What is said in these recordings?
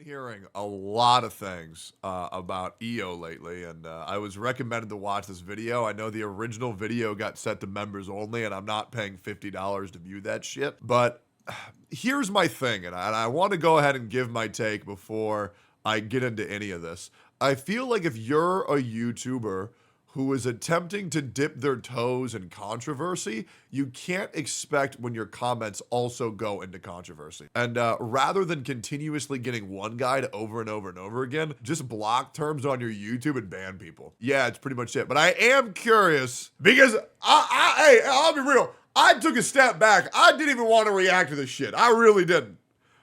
Hearing a lot of things about EO lately, and I was recommended to watch this video. I know the original video got set to members only, and I'm not paying $50 to view that shit. But here's my thing, and I want to go ahead and give my take before I get into any of this. I feel like if you're a YouTuber who is attempting to dip their toes in controversy, you can't expect when your comments also go into controversy. And rather than continuously getting one guy to over and over and over again, just block terms on your YouTube and ban people. Yeah, it's pretty much it. But I am curious because hey, I'll be real. I took a step back. I didn't even want to react to this shit. I really didn't.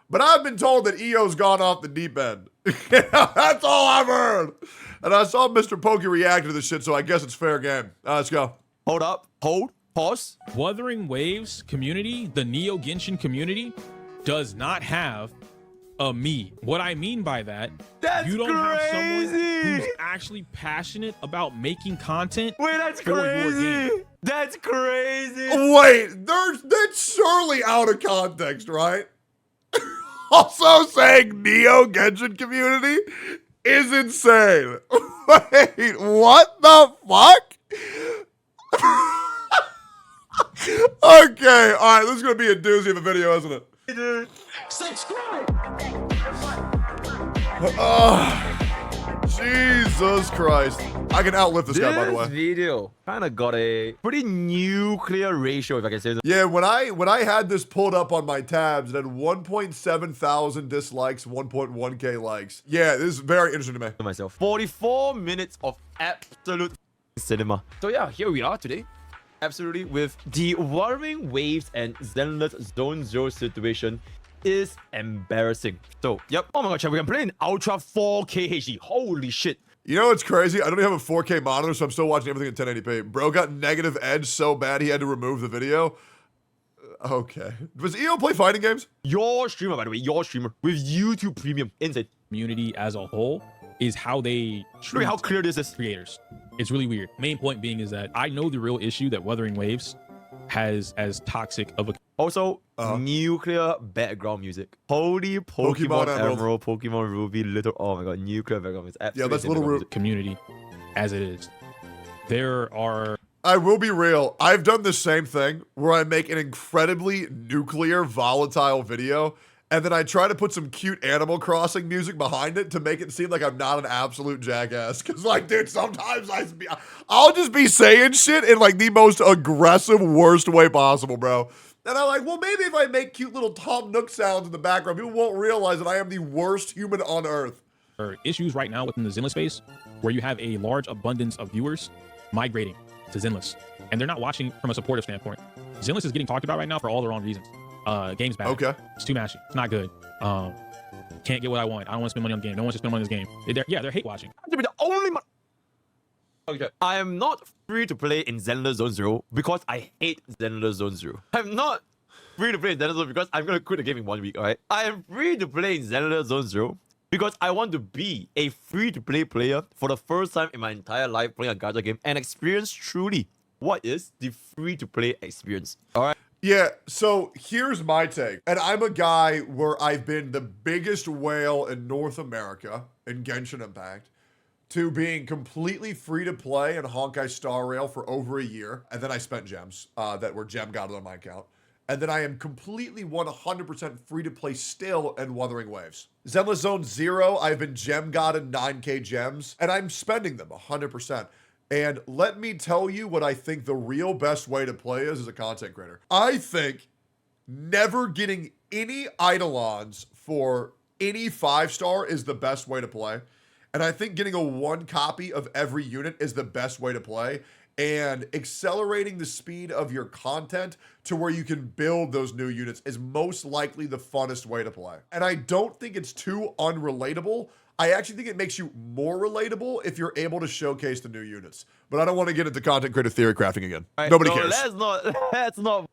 But I've been told that EO's gone off the deep end. That's all I've heard. And I saw Mr. Pokey react to this shit, so I guess it's fair game. Let's go. Hold up. Hold. Pause. Wuthering Waves community, the Neo Genshin community, does not have a me. What I mean by that, you don't have someone who's actually passionate about making content. Wait, that's for your crazy. game. That's crazy. Wait, that's surely out of context, right? Also saying Neo Genshin community is insane. Wait, what the fuck? Okay, all right, this is gonna be a doozy of a video, isn't it? Subscribe. Jesus Christ. I can outlift this guy, by the way. This video kind of got a pretty nuclear ratio, if I can say so. Yeah, when I had this pulled up on my tabs, it had 1.7 thousand dislikes, 1.1k likes. Yeah, this is very interesting to me. To myself. 44 minutes of absolute cinema. So yeah, here we are today. Absolutely, with the Wuthering Waves and Zenless Zone 0 situation is embarrassing. So, yep. Oh my god, chat, we can play in Ultra 4K HD. Holy shit. You know what's crazy? I don't even have a 4K monitor, so I'm still watching everything in 1080p. Bro got negative edge so bad he had to remove the video. Okay. Does EO play fighting games? Your streamer, by the way, your streamer with YouTube Premium. Insane. Community as a whole is how they treat How clear this is. creators. It's really weird. Main point being is that I know the real issue that Wuthering Waves has as toxic of a Also, nuclear background music. Holy Pokemon Emerald, Pokemon Ruby, little. Oh my god, nuclear background music. Yeah, that's Little Ruby. community as it is. There are I will be real. I've done the same thing where I make an incredibly nuclear, volatile video, and then I try to put some cute Animal Crossing music behind it to make it seem like I'm not an absolute jackass. Because, like, dude, sometimes I'll just be saying shit in, like, the most aggressive, worst way possible, bro. And I'm like, well, maybe if I make cute little Tom Nook sounds in the background, people won't realize that I am the worst human on earth. issues right now within the Zenless space where you have a large abundance of viewers migrating to Zenless, and they're not watching from a supportive standpoint. Zenless is getting talked about right now for all the wrong reasons. Game's bad. Okay. It's too mashy. It's not good. Can't get what I want. I don't want to spend money on the game. No one wants to spend money on this game. They're hate watching. To be the only Okay. I am not free to play in Zenless Zone 0 because I hate Zenless Zone 0. I'm not free to play in Zenless Zone because I'm going to quit the game in 1 week, alright? I am free to play in Zenless Zone 0 because I want to be a free-to-play player for the first time in my entire life playing a gacha game and experience truly what is the free-to-play experience, alright? Yeah, so here's my take. And I'm a guy where I've been the biggest whale in North America in Genshin Impact to being completely free to play in Honkai Star Rail for over a year. And then I spent gems that were gem godded on my account. And then I am completely 100% free to play still in Wuthering Waves. Zenless Zone 0, I've been gem godded 9k gems, and I'm spending them 100%. And let me tell you what I think the real best way to play is as a content creator. I think never getting any Eidolons for any 5-star is the best way to play. And I think getting a 1 copy of every unit is the best way to play. And accelerating the speed of your content to where you can build those new units is most likely the funnest way to play. And I don't think it's too unrelatable. I actually think it makes you more relatable if you're able to showcase the new units. But I don't want to get into content creator theory crafting again. Right, Nobody cares. Let's not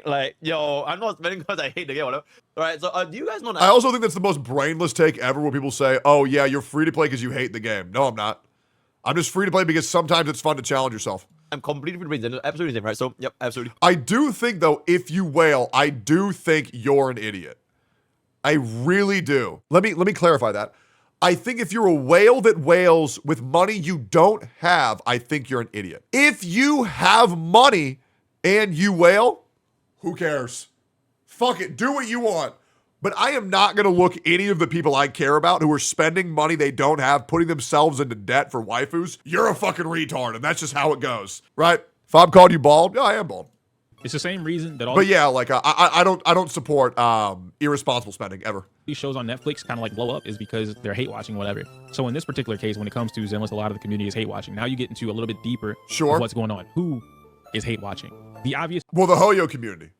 like, yo, I'm not spending because I hate the game, whatever. All right, so do you guys know that? I also think that's the most brainless take ever where people say, oh yeah, you're free to play because you hate the game. No, I'm not. I'm just free to play because sometimes it's fun to challenge yourself. I'm completely free to play. Absolutely same, right? So, yep, absolutely. I do think, though, if you wail, I do think you're an idiot. I really do. Let me clarify that. I think if you're a whale that wails with money you don't have, I think you're an idiot. If you have money and you wail, who cares? Fuck it, do what you want. But I am not going to look any of the people I care about who are spending money they don't have, putting themselves into debt for waifus. You're a fucking retard, and that's just how it goes, right? If I'm called you bald, yeah, I am bald. It's the same reason that all. But yeah, like I don't support irresponsible spending ever. These shows on Netflix kind of like blow up is because they're hate watching whatever. So in this particular case, when it comes to Zenless, a lot of the community is hate watching. Now you get into a little bit deeper. Sure. Of what's going on? Who is hate watching? The obvious. Well, the Hoyo community.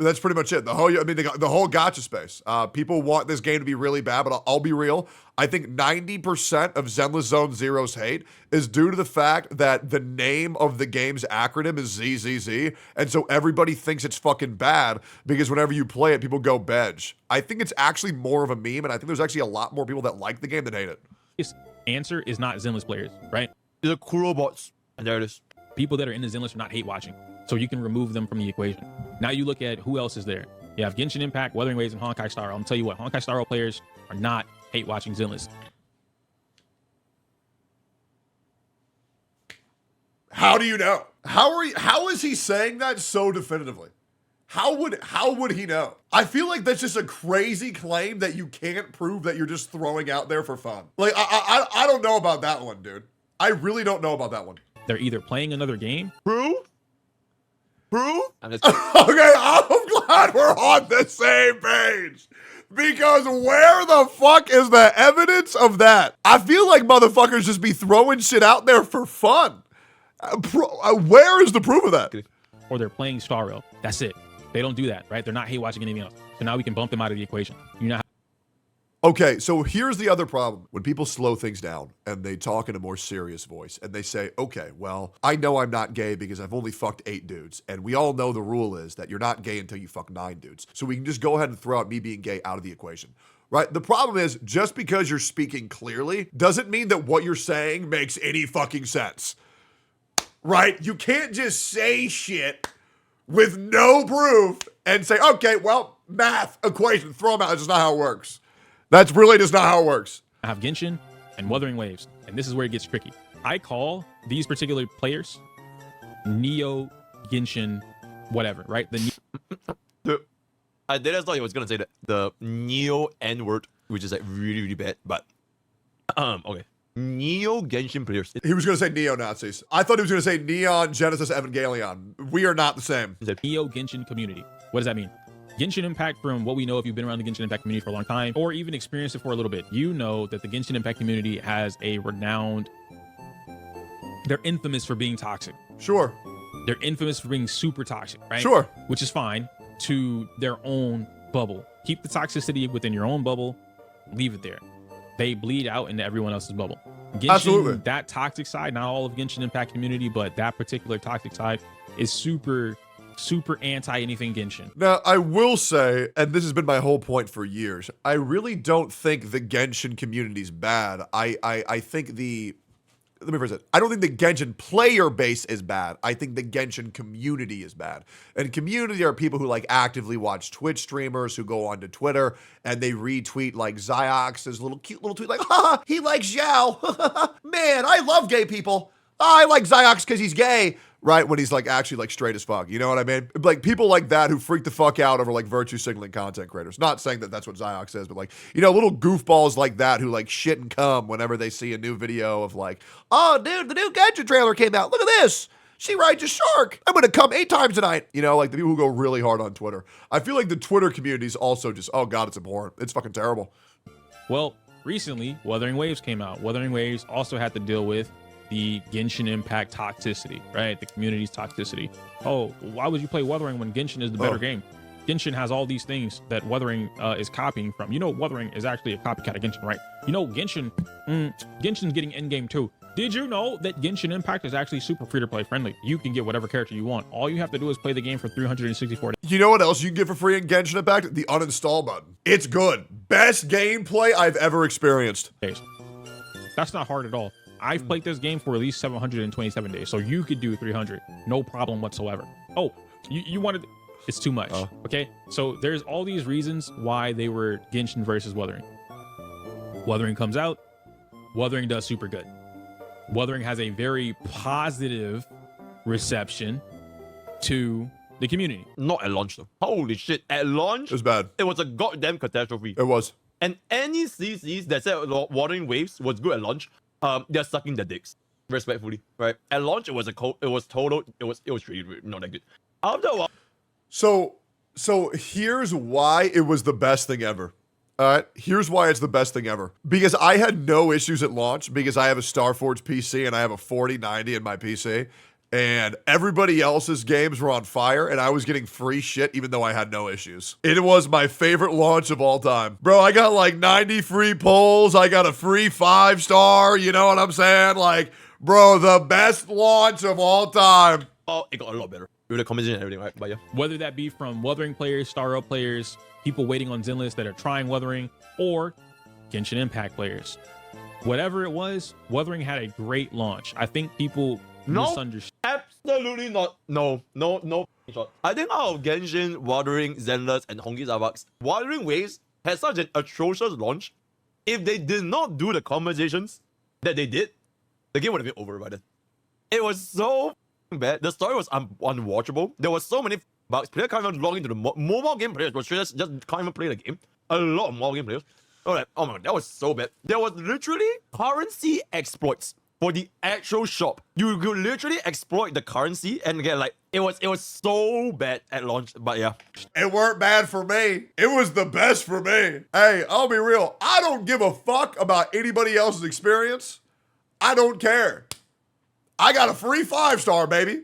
That's pretty much it. The Hoyo, I mean, the whole gacha space. People want this game to be really bad, but I'll be real. I think 90% of Zenless Zone Zero's hate is due to the fact that the name of the game's acronym is ZZZ, and so everybody thinks it's fucking bad because whenever you play it, people go bedge. I think it's actually more of a meme, and I think there's actually a lot more people that like the game than hate it. This answer is not Zenless players, right? The Kuro bots, and there it is. People that are in the Zenless are not hate watching, so you can remove them from the equation. Now you look at who else is there. You have Genshin Impact, Wuthering Waves, and Honkai Star Rail. I'm gonna tell you what, Honkai Star Rail players are not hate watching Zenless. How do you know? How is he saying that so definitively? How would he know? I feel like that's just a crazy claim that you can't prove that you're just throwing out there for fun. Like I don't know about that one, dude. I really don't know about that one. They're either playing another game. Proof? Okay, I'm glad we're on the same page. Because where the fuck is the evidence of that? I feel like motherfuckers just be throwing shit out there for fun. Where is the proof of that? Or they're playing Star Rail. That's it. They don't do that, right? They're not hate watching anything else. So now we can bump them out of the equation. You know how. Okay, so here's the other problem. When people slow things down and they talk in a more serious voice and they say, okay, well, I know I'm not gay because I've only fucked 8 dudes. And we all know the rule is that you're not gay until you fuck 9 dudes. So we can just go ahead and throw out me being gay out of the equation, right? The problem is just because you're speaking clearly doesn't mean that what you're saying makes any fucking sense, right? You can't just say shit with no proof and say, okay, well, math, equation, throw them out. That's just not how it works. That's really just not how it works. I have Genshin and Wuthering Waves, and this is where it gets tricky. I call these particular players Neo Genshin whatever, right? I did thought he was gonna say the Neo N word, which is like really, really bad. But okay. Neo Genshin players. He was gonna say neo-Nazis. I thought he was gonna say Neon Genesis Evangelion. We are not the same. Neo Genshin community. What does that mean? Genshin Impact, from what we know, if you've been around the Genshin Impact community for a long time, or even experienced it for a little bit, you know that the Genshin Impact community has a renowned, they're infamous for being toxic. Sure. They're infamous for being super toxic, right? Sure. Which is fine to their own bubble. Keep the toxicity within your own bubble, leave it there. They bleed out into everyone else's bubble. Genshin, absolutely. That toxic side, not all of Genshin Impact community, but that particular toxic side is super anti anything Genshin. Now, I will say, and this has been my whole point for years, I really don't think the Genshin community's bad. I think let me phrase it. I don't think the Genshin player base is bad. I think the Genshin community is bad. And community are people who like actively watch Twitch streamers, who go onto Twitter and they retweet like Ziox's cute little tweet like, haha, he likes Zhao. Man, I love gay people. I like Ziox because he's gay. Right, when he's like actually like straight as fuck, you know what I mean? Like people like that who freak the fuck out over like virtue signaling content creators. Not saying that that's what Ziox is, but like, you know, little goofballs like that who like shit and cum whenever they see a new video of like, oh dude, the new Genshin trailer came out. Look at this. She rides a shark. I'm gonna come 8 times tonight. You know, like the people who go really hard on Twitter. I feel like the Twitter community is also just, oh god, it's abhorrent. It's fucking terrible. Well, recently, Wuthering Waves came out. Wuthering Waves also had to deal with the Genshin Impact toxicity, right? The community's toxicity. Oh, why would you play Wuthering when Genshin is the better game? Genshin has all these things that Wuthering is copying from. You know, Wuthering is actually a copycat of Genshin, right? You know, Genshin's getting endgame too. Did you know that Genshin Impact is actually super free-to-play friendly? You can get whatever character you want. All you have to do is play the game for 364 days. You know what else you can get for free in Genshin Impact? The uninstall button. It's good. Best gameplay I've ever experienced. That's not hard at all. I've played this game for at least 727 days, so you could do 300, no problem whatsoever. Oh, you wanted... It's too much. Okay, so there's all these reasons why they were Genshin versus Wuthering. Wuthering comes out. Wuthering does super good. Wuthering has a very positive reception to the community. Not at launch though. Holy shit! At launch, It was bad. it was a goddamn catastrophe. It was. And any CCs that said Wuthering Waves was good at launch, they're sucking their dicks. Respectfully, right? At launch, it was really not that good. After a while, So here's why it was the best thing ever. All right, here's why it's the best thing ever. Because I had no issues at launch because I have a Starforge PC and I have a 4090 in my PC. And everybody else's games were on fire and I was getting free shit even though I had no issues. It was my favorite launch of all time. Bro, I got like 90 free polls. I got a free 5-star. You know what I'm saying? Like, bro, the best launch of all time. oh, it got a lot better with the conversation and everything, right? But yeah, Whether that be from Wuthering players, Star Up players, people waiting on Zenless that are trying Wuthering, or Genshin Impact players. Whatever it was, Wuthering had a great launch. I think people misunderstood. absolutely not. No. I think out of Genshin, Wuthering, Zenless, and Hongi Starbucks, Wuthering Waves had such an atrocious launch. If they did not do the conversations that they did, the game would have been over by then. It was so bad. The story was unwatchable. There were so many bugs. Players can't even log into the mobile game players were just can't even play the game. A lot of mobile game players. Oh my god, that was so bad. There was literally currency exploits for the actual shop. You could literally exploit the currency and get like it was so bad at launch. But yeah, It weren't bad for me. It was the best for me. Hey, I'll be real. I don't give a fuck about anybody else's experience. I don't care. I got a free 5-star, baby.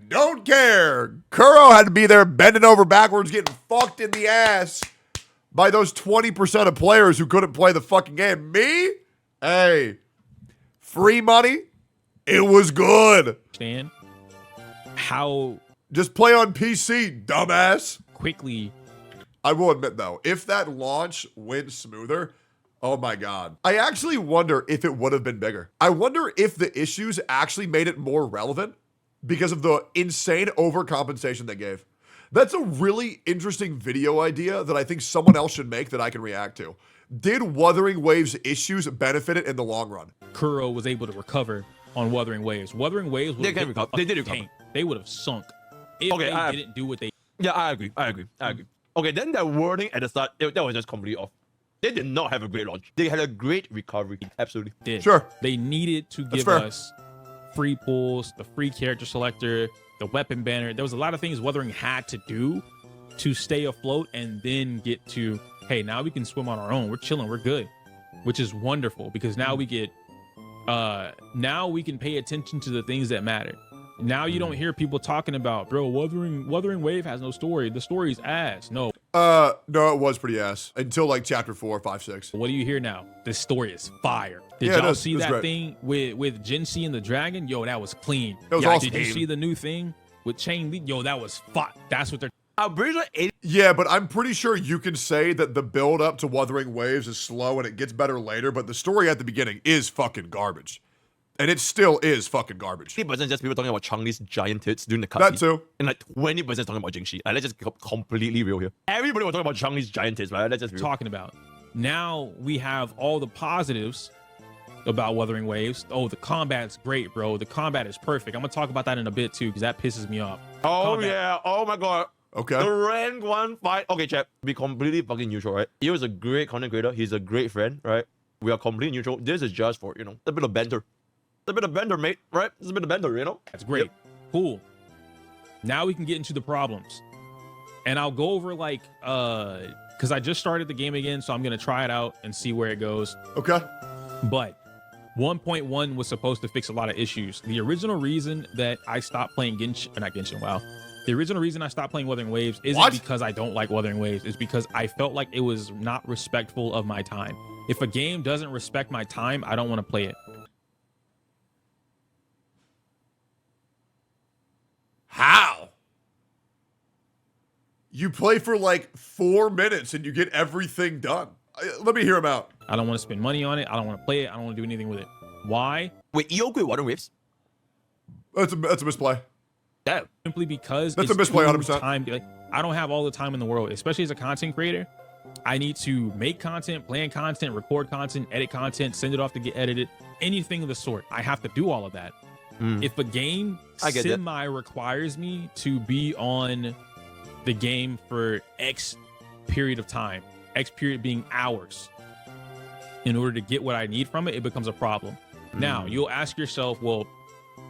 Don't care. Kuro had to be there bending over backwards, getting fucked in the ass by those 20% of players who couldn't play the fucking game. Me? Hey, free money? It was good. Understand how Just play on PC, dumbass. quickly I will admit, though, if that launch went smoother, oh my God. I actually wonder if it would have been bigger. I wonder if the issues actually made it more relevant because of the insane overcompensation they gave. That's a really interesting video idea that I think someone else should make that I can react to. Did Wuthering Waves issues benefit it in the long run? Kuro was able to recover on Wuthering Waves. Wuthering Waves would They can recover. They did recover. They would have sunk if Okay, they didn't do what they yeah, I agree. Okay, then that wording at the start, that was just completely off. They did not have a great launch. They had a great recovery. Absolutely. did. Sure. They needed to give fair. us free pulls, the free character selector, the weapon banner. There was a lot of things Wuthering had to do to stay afloat and then get to, hey, now we can swim on our own. We're chilling. We're good, which is wonderful because now we get, now we can pay attention to the things that matter. Now you don't hear people talking about, bro, Wuthering Wave has no story. The story's ass. No. No, it was pretty ass until like chapter 4, 5, 6. What do you hear now? This story is fire. Did Yeah, it y'all is. see It's that great. thing with Jinxie and the dragon? Yo, that was clean. It was Yeah, awesome. did you see the new thing with Chain Lead? Yo, that was fire. That's what they're I'm pretty sure Yeah, but I'm pretty sure you can say that the build up to Wuthering Waves is slow and it gets better later, but the story at the beginning is fucking garbage. And it still is fucking garbage. 80% just people talking about Chang-Li's giant tits during the cutscene. That too. And like 20% talking about Jingxi. Like, let's just get completely real here. Everybody was talking about Chang-Li's giant tits, right? Let's just be real. talking about. Now we have all the positives about Wuthering Waves. Oh, the combat's great, bro. The combat is perfect. I'm gonna talk about that in a bit too, because that pisses me off. Oh Combat. yeah. Oh my god. Okay. The rank 1 fight. Okay, chat. Be completely fucking neutral, right? He was a great content creator. He's a great friend, right? We are completely neutral. This is just for, a bit of banter. It's a bit of banter, mate, right? It's a bit of banter, That's great. Yep. Cool. Now we can get into the problems. And I'll go over like because I just started the game again, so I'm gonna try it out and see where it goes. Okay. But 1.1 was supposed to fix a lot of issues. The original reason that I stopped playing WoW. The original reason I stopped playing Wuthering Waves isn't What? because I don't like Wuthering Waves. It's because I felt like it was not respectful of my time. If a game doesn't respect my time, I don't want to play it. How? You play for like 4 minutes and you get everything done. Let me hear him out. I don't want to spend money on it. I don't want to play it. I don't want to do anything with it. Why? Wait, EO quit Water Waves? That's a misplay. Damn. Simply because That's a misplay, 100%. time. Like, I don't have all the time in the world, especially as a content creator. I need to make content, plan content, record content, edit content, send it off to get edited, anything of the sort. I have to do all of that. If a game semi requires me to be on the game for X period of time, X period being hours, in order to get what I need from it, it becomes a problem. Now, you'll ask yourself, well,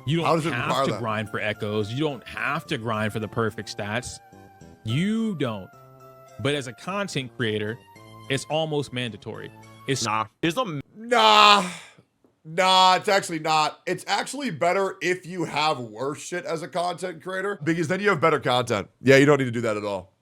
you don't have to grind for echoes. You don't have to grind for the perfect stats. You don't. But as a content creator, it's almost mandatory. It's not. It's not. Nah, it's actually not. It's actually better if you have worse shit as a content creator, because then you have better content. Yeah, you don't need to do that at all.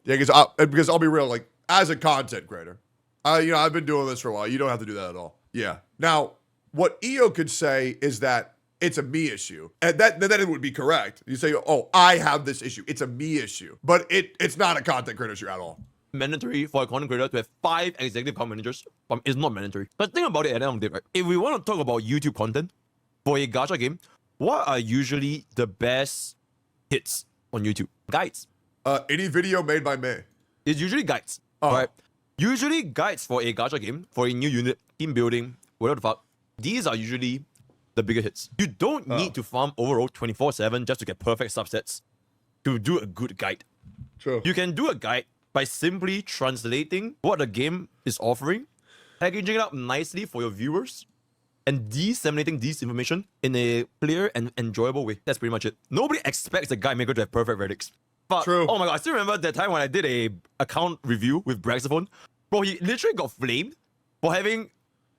Yeah, because I'll be real, like, as a content creator, I've been doing this for a while. You don't have to do that at all. Yeah. Now, what EO could say is that it's a me issue. And then it would be correct. You say, oh, I have this issue. It's a me issue. But it's not a content creator issue at all. Mandatory for a content creator to have 5 executive account managers. It's not mandatory. But think about it at the end of the day, right? If we want to talk about YouTube content for a gacha game, what are usually the best hits on YouTube? Guides. Any video made by me. It's usually guides. Right? Usually guides for a gacha game, for a new unit, team building, whatever the fuck. These are usually the bigger hits. You don't need to farm overall 24/7 just to get perfect subsets to do a good guide. True. You can do a guide by simply translating what the game is offering, packaging it up nicely for your viewers, and disseminating this information in a clear and enjoyable way. That's pretty much it. Nobody expects a guide maker to have perfect relics. But, True. Oh my god, I still remember that time when I did a account review with Braxophone. Bro, he literally got flamed for having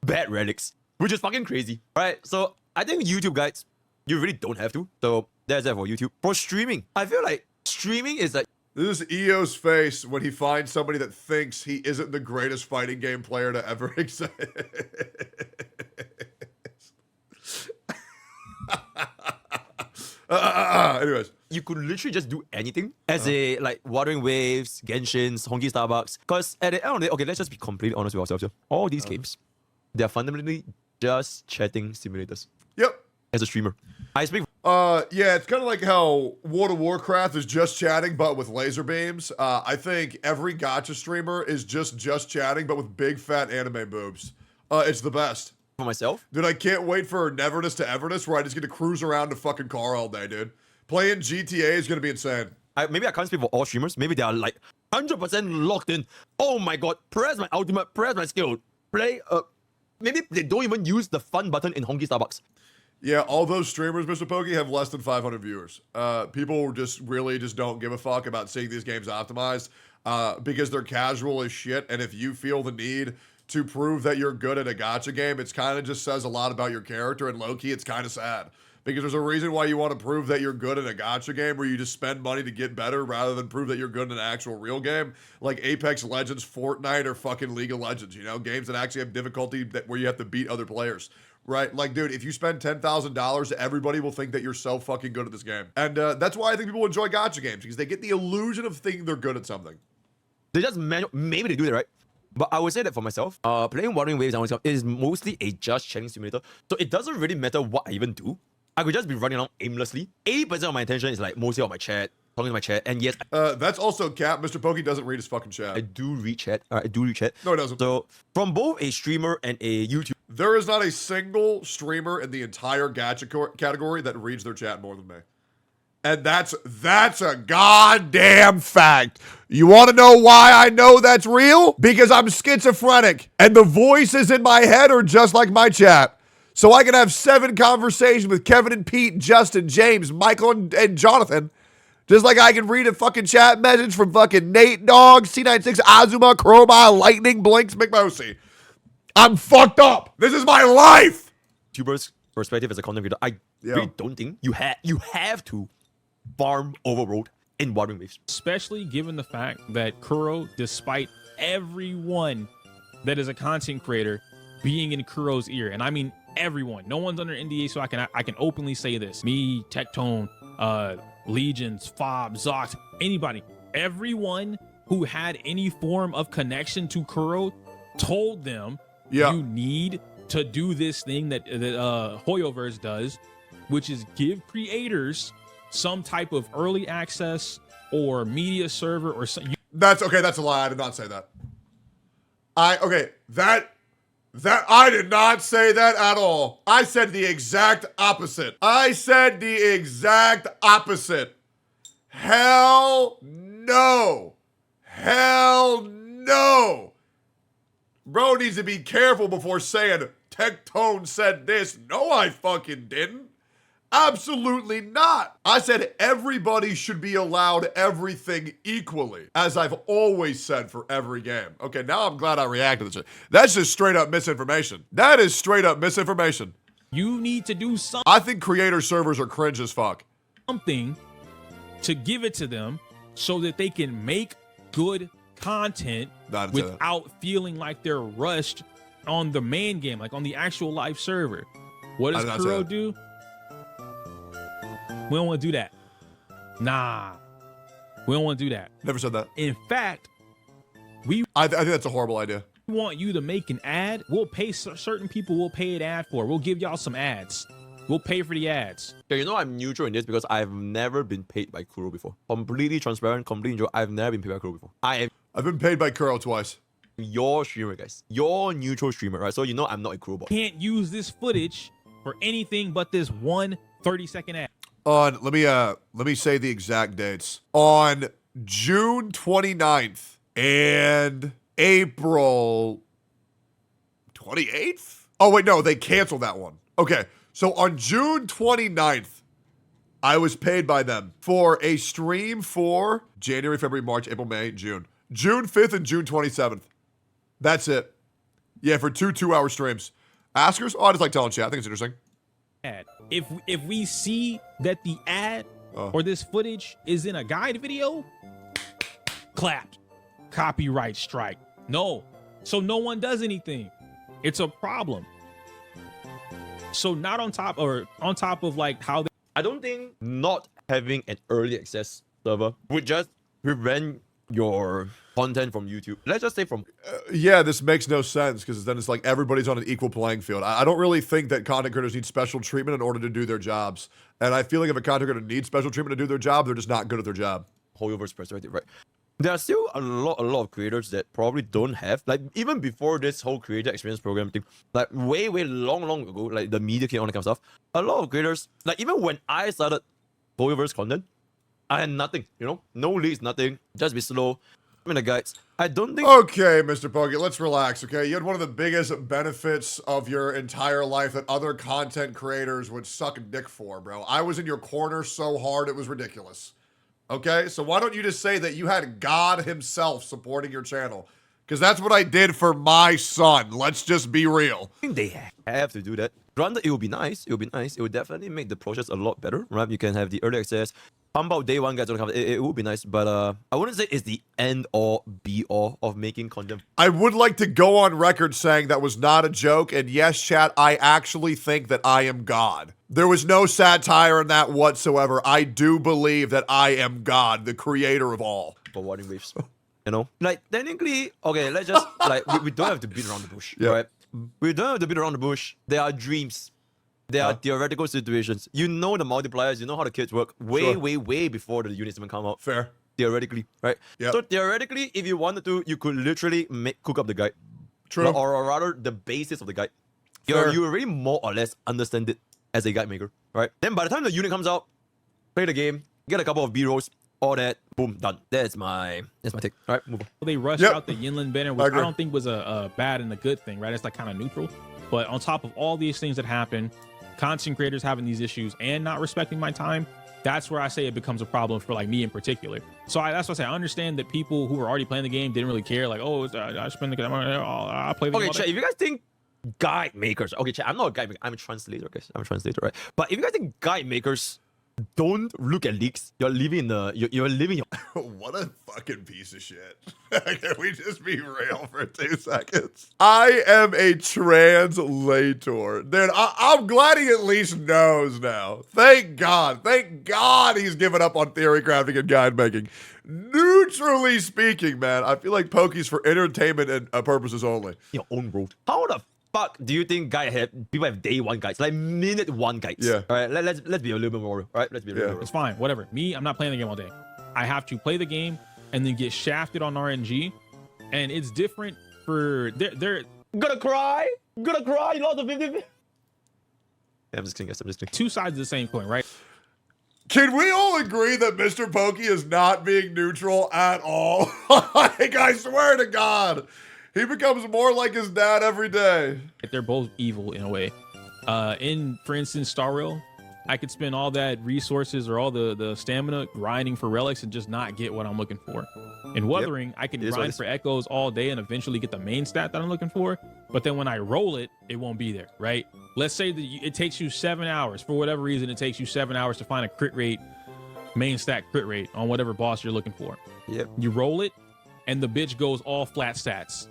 bad relics, which is fucking crazy, right? So I think YouTube guides, you really don't have to. So that's that for YouTube. For streaming, I feel like streaming is like... This is EO's face when he finds somebody that thinks he isn't the greatest fighting game player to ever exist. Anyways. You could literally just do anything as a, like, Wuthering Waves, Genshin's, Honky Starbucks. Because at the end of the day, okay, let's just be completely honest with ourselves here. All these games, they're fundamentally just chatting simulators. Yep. As a streamer. I speak... Yeah, it's kind of like how World of Warcraft is just chatting, but with laser beams. I think every gacha streamer is just chatting, but with big fat anime boobs. It's the best. For myself? Dude, I can't wait for Neverness to Everness, where I just get to cruise around a fucking car all day, dude. Playing GTA is gonna be insane. Maybe I can't speak for all streamers. Maybe they are like 100% locked in. Oh my god, press my ultimate, press my skill. Play, maybe they don't even use the fun button in Honky Starbucks. Yeah, all those streamers, Mr. Pokey, have less than 500 viewers. People just really don't give a fuck about seeing these games optimized because they're casual as shit. And if you feel the need to prove that you're good at a gacha game, it's kind of just says a lot about your character. And low-key, it's kind of sad. Because there's a reason why you want to prove that you're good at a gacha game where you just spend money to get better rather than prove that you're good in an actual real game. Like Apex Legends, Fortnite, or fucking League of Legends, you know? Games that actually have difficulty where you have to beat other players. Right? Like, dude, if you spend $10,000, everybody will think that you're so fucking good at this game. And that's why I think people enjoy gacha games, because they get the illusion of thinking they're good at something. They just maybe they do that, right? But I would say that for myself, playing Wuthering Waves and myself is mostly a just chatting simulator. So it doesn't really matter what I even do. I could just be running around aimlessly. 80% of my attention is like mostly on my chat, talking to my chat, and yes, that's also cap. Mr. Pokey doesn't read his fucking chat. I do read chat. I do read chat. No, it doesn't. So from both a streamer and a YouTuber, there is not a single streamer in the entire gacha category that reads their chat more than me. And that's a goddamn fact. You want to know why I know that's real? Because I'm schizophrenic, and the voices in my head are just like my chat. So I can have 7 conversations with Kevin and Pete, Justin, James, Michael, and Jonathan. Just like I can read a fucking chat message from fucking Nate Dogg, C96, Azuma, Chroma, Lightning, Blinks, McMosey. I'm fucked up. This is my life. YouTuber's perspective as a content creator, I really don't think you have to farm overworld in Wuthering Waves. Especially given the fact that Kuro, despite everyone that is a content creator being in Kuro's ear, and I mean everyone, no one's under NDA, so I can openly say this. Me, Tectone, Legions, Fob, Zox, anybody, everyone who had any form of connection to Kuro told them you need to do this thing that Hoyoverse does, which is give creators some type of early access or media server or something. That's okay. That's a lie. I did not say that. That I did not say that at all. I said the exact opposite. I said the exact opposite. Hell no. Hell no. Bro needs to be careful before saying Tectone said this. No, I fucking didn't. Absolutely not. I said everybody should be allowed everything equally, as I've always said for every game. Okay, now I'm glad I reacted to this shit. That's just straight up misinformation. That is straight up misinformation. You need to do I think creator servers are cringe as fuck. something to give it to them so that they can make good content without feeling like they're rushed on the main game, like on the actual live server. What does Kuro do? We don't want to do that. Nah. We don't want to do that. Never said that. In fact, I think that's a horrible idea. we want you to make an ad. We'll pay certain people, we'll pay an ad for. We'll give y'all some ads. We'll pay for the ads. Yeah, you know I'm neutral in this because I've never been paid by Kuro before. Completely transparent, completely neutral. I've never been paid by Kuro before. I've been paid by Kuro twice. Your streamer, guys. Your neutral streamer, right? So you know I'm not a Kuro bot. Can't use this footage for anything but this one 30-second ad. Let me say the exact dates. On June 29th and April 28th? Oh wait, no, they canceled that one. Okay. So on June 29th, I was paid by them for a stream for January, February, March, April, May, June. June 5th and June 27th. That's it. Yeah, for two 2-hour streams. Askers? Oh, I just like telling chat. I think it's interesting. Ad. If we see that the ad or this footage is in a guide video, clapped. Copyright strike. No. So no one does anything. It's a problem. So not on top of like how they I don't think not having an early access server would just prevent your content from YouTube. Let's just say from... yeah, this makes no sense because then it's like everybody's on an equal playing field. I don't really think that content creators need special treatment in order to do their jobs. And I feel like if a content creator needs special treatment to do their job, they're just not good at their job. Hoyover's perspective, right? There are still a lot of creators that probably don't have, like even before this whole creator experience program thing, like way long ago, like the media kit, all that kind of stuff, a lot of creators, like even when I started Hoyover's content, I had nothing, you know? No leads, nothing. Just be slow. I'm in the guides. I don't think... Okay, Mr. Pokey, let's relax, okay? You had one of the biggest benefits of your entire life that other content creators would suck a dick for, bro. I was in your corner so hard, it was ridiculous. Okay? So why don't you just say that you had God himself supporting your channel? Because that's what I did for my son. Let's just be real. I think they have to do that. Granted, it would be nice. It would be nice. It would definitely make the process a lot better, right? You can have the early access, pump out day one guys. It would be nice, but I wouldn't say it's the end all be all of making content. I would like to go on record saying that was not a joke, and yes, chat, I actually think that I am God. There was no satire in that whatsoever. I do believe that I am God, the creator of all. For warning waves, you know, like technically, okay, let's just like we don't have to beat around the bush, right? We don't have to beat around the bush. There are dreams. There are theoretical situations. You know the multipliers. You know how the kids work way before the units even come out. Fair. Theoretically, right? Yep. So theoretically, if you wanted to, you could literally cook up the guide. True. Or rather, the basis of the guide. You already more or less understand it as a guide maker, right? Then by the time the unit comes out, play the game, get a couple of B-rolls, all that, boom, done. That's my take. All right, move on. They rushed out the Yinland banner, which I don't think was a bad and a good thing, right? It's like kind of neutral. But on top of all these things that happen, content creators having these issues and not respecting my time, that's where I say it becomes a problem for like me in particular. So that's what I say. I understand that people who were already playing the game didn't really care. Like, oh, I spend the game, I play the game. Okay, chat, if you guys think guide makers, okay, chat, I'm not a guide maker, I'm a translator, guys. I'm a translator, right? But if you guys think guide makers don't look at leaks, you're living in you're living your... What a fucking piece of shit. Can we just be real for 2 seconds? I am a translator. Dude, I'm glad he at least knows now. Thank God. Thank God he's given up on theory crafting and guide making. Neutrally speaking, man, I feel like Pokey's for entertainment and purposes only. Your own world. How the fuck do you think people have day one guides, like minute one guides? Yeah. All right, let's be a little bit more real. All right, let's be a little bit more It's fine, whatever. Me, I'm not playing the game all day. I have to play the game and then get shafted on RNG, and it's different for they're Gonna cry. You lost the 50. Yeah, I'm just kidding. two sides of the same coin, right? Can we all agree that Mr. Pokey is not being neutral at all? Like, I swear to God, he becomes more like his dad every day. They're both evil in a way. For instance, Star Rail, I could spend all that resources or all the stamina grinding for relics and just not get what I'm looking for. In Wuthering, I can grind for echoes all day and eventually get the main stat that I'm looking for. But then when I roll it, it won't be there, right? Let's say that it takes you 7 hours. For whatever reason, it takes you 7 hours to find a crit rate, main stat crit rate on whatever boss you're looking for. Yep. You roll it, and the bitch goes all flat stats.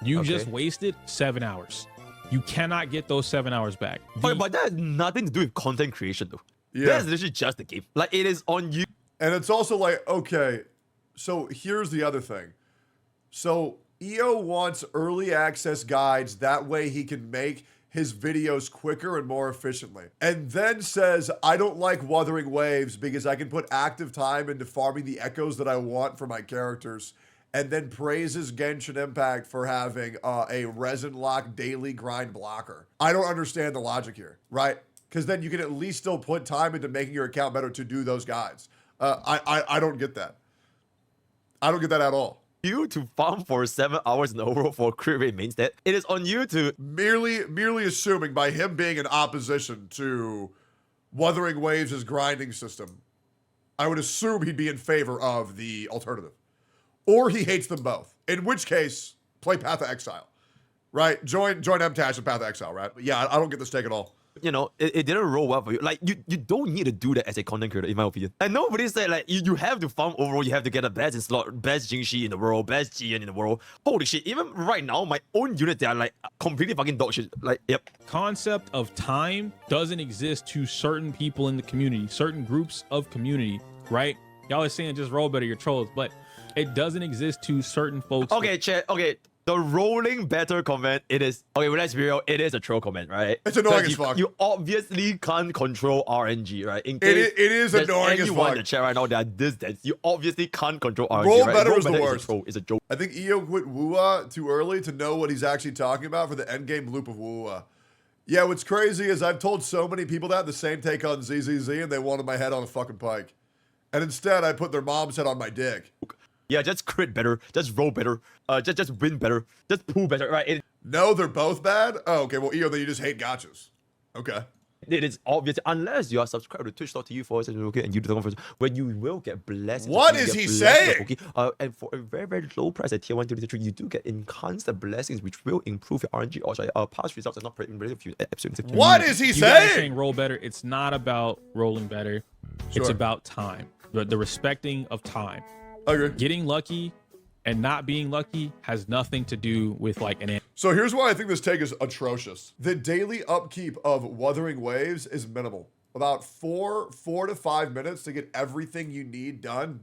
You just wasted 7 hours. You cannot get those 7 hours back. Okay, but that has nothing to do with content creation, though. Yeah. That's literally just the game. Like, it is on you. And it's also like, okay, so here's the other thing. So EO wants early access guides. That way he can make his videos quicker and more efficiently. And then says, I don't like Wuthering Waves because I can put active time into farming the echoes that I want for my characters. And then praises Genshin Impact for having a resin lock daily grind blocker. I don't understand the logic here, right? Because then you can at least still put time into making your account better to do those guides. I don't get that. I don't get that at all. You to farm for 7 hours in the overall for crit rate main stat. It is on you to Merely assuming by him being in opposition to Wuthering Waves' grinding system, I would assume he'd be in favor of the alternative. Or he hates them both. In which case, play Path of Exile. Right? Join MTash and Path of Exile, right? But yeah, I don't get this take at all. you know, it didn't roll well for you. Like, you don't need to do that as a content creator, in my opinion. And nobody said, like, you have to farm overall, you have to get the best in slot, best Jingxi in the world, best GN in the world. Holy shit, even right now, my own unit, they are, like, completely fucking dog shit. Like, yep. Concept of time doesn't exist to certain people in the community, certain groups of community, right? Y'all are saying just roll better, you're trolls, but it doesn't exist to certain folks. Okay, chat, okay. The rolling better comment, it is, okay, well, let's be real, it is a troll comment, right? It's annoying as fuck. You obviously can't control RNG, right? In It is annoying as anyone fuck. in the chat right now that this dense, you obviously can't control RNG, Roll right? better Roll is the worst. It's a joke. I think EO quit Wua too early to know what he's actually talking about for the endgame loop of Wua. Yeah, what's crazy is I've told so many people that the same take on ZZZ and they wanted my head on a fucking pike. And instead, I put their mom's head on my dick. Yeah, just crit better, just roll better, just win better, just pull better, right? No, they're both bad? Oh, okay, well, EO, then you just hate gotchas. Okay. It is obvious, unless you are subscribed to twitch.tv and you do the conference, when you will get blessed. What is he saying? And for a very, very low price at tier 1, 2, 3, you do get enhanced blessings, which will improve your RNG. Also, past results are not related to you. Absolutely. What is he You guys are saying? saying roll better. It's not about rolling better. Sure. It's about time. The respecting of time. I agree. Getting lucky and not being lucky has nothing to do with like an. So here's why I think this take is atrocious. The daily upkeep of Wuthering Waves is minimal. About 4 to 5 minutes to get everything you need done.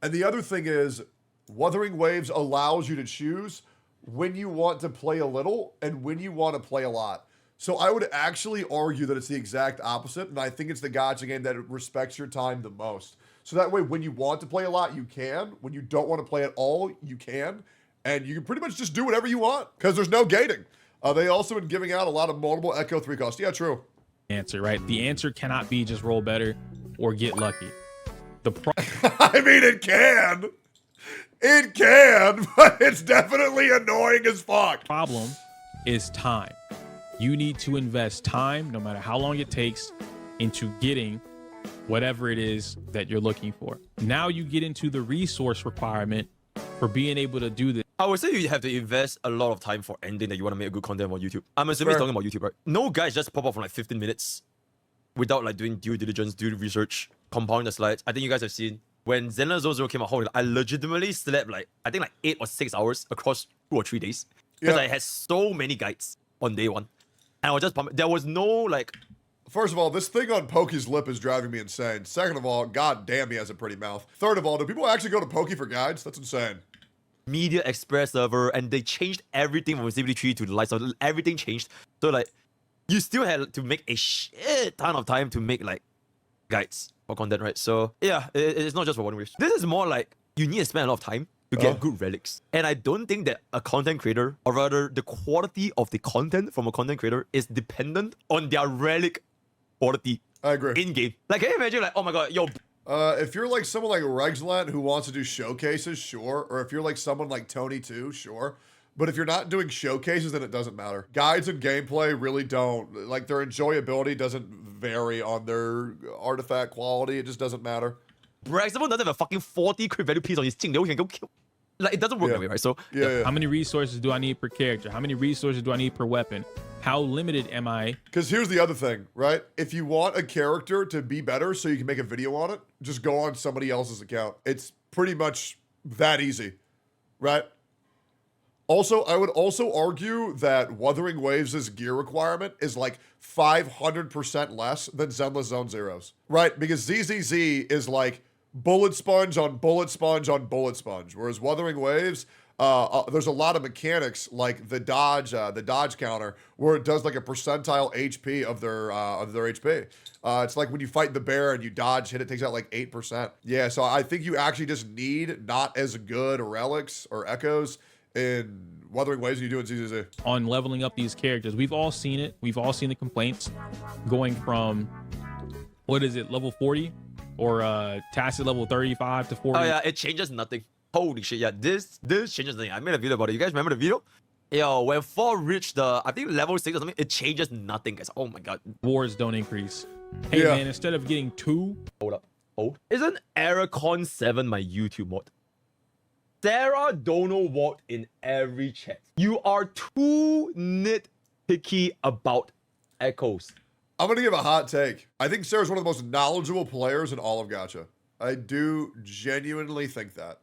And the other thing is, Wuthering Waves allows you to choose when you want to play a little and when you want to play a lot. So I would actually argue that it's the exact opposite, and I think it's the gacha game that respects your time the most. So that way, when you want to play a lot, you can. When you don't want to play at all, you can. And you can pretty much just do whatever you want because there's no gating. They also been giving out a lot of multiple Echo 3 costs. Yeah, true. Answer, right? The answer cannot be just roll better or get lucky. I mean, it can. It can, but it's definitely annoying as fuck. Problem is time. You need to invest time, no matter how long it takes, into getting whatever it is that you're looking for. Now you get into the resource requirement for being able to do this. I would say you have to invest a lot of time for ending that you want to make a good content on YouTube. I'm assuming he's talking about YouTube, right? No guys just pop up for like 15 minutes without like doing due diligence, doing research, compounding the slides. I think you guys have seen when Zenless Zone came out, I legitimately slept like, I think like 8 or 6 hours across 2 or 3 days. Because I had so many guides on day 1. And I was just pumping. There was no like... First of all, this thing on Pokey's lip is driving me insane. Second of all, god damn, he has a pretty mouth. Third of all, do people actually go to Pokey for guides? That's insane. Media Express server, and they changed everything from CBD3 to the live server. Everything changed. So like, you still had to make a shit ton of time to make like guides for content, right? So yeah, it's not just for Wandering Waves. This is more like you need to spend a lot of time to get good relics. And I don't think that a content creator, or rather the quality of the content from a content creator, is dependent on their relic quality. I agree. In-game. Like, can you imagine like, oh my god, yo, if you're like someone like Regslant who wants to do showcases, sure. Or if you're like someone like Tony too, sure. But if you're not doing showcases, then it doesn't matter. Guides and gameplay really don't, like their enjoyability doesn't vary on their artifact quality. It just doesn't matter. Bragg, someone doesn't have a fucking 40 crit value piece on his Jing, he can go kill. Like, it doesn't work that way, right? So, yeah. How many resources do I need per character? How many resources do I need per weapon? How limited am I? Because here's the other thing, right? If you want a character to be better so you can make a video on it, just go on somebody else's account. It's pretty much that easy, right? Also, I would also argue that Wuthering Waves' gear requirement is like 500% less than Zenless Zone Zero's, right? Because ZZZ is like bullet sponge on bullet sponge on bullet sponge, whereas Wuthering Waves, there's a lot of mechanics like the dodge counter, where it does like a percentile HP of their HP. It's like when you fight the bear and you dodge hit, it takes out like 8%. Yeah, so I think you actually just need not as good relics or echoes in Wuthering Waves than you do in ZZZ. On leveling up these characters, we've all seen it. We've all seen the complaints going from, what is it, level 40 or tacit level 35 to 40. oh yeah, it changes nothing. Holy shit, yeah, this changes nothing. I made a video about it. You guys remember the video? Yo, when 4 reached the, I think level 6 or something, it changes nothing, guys. Oh my god. Rewards don't increase. Hey man, instead of getting 2. Hold up. Oh, isn't Errorcon 7 my YouTube mod? Sarah Dono walked in every chat. You are too nitpicky about echoes. I'm going to give a hot take. I think Sarah's one of the most knowledgeable players in all of Gacha. I do genuinely think that.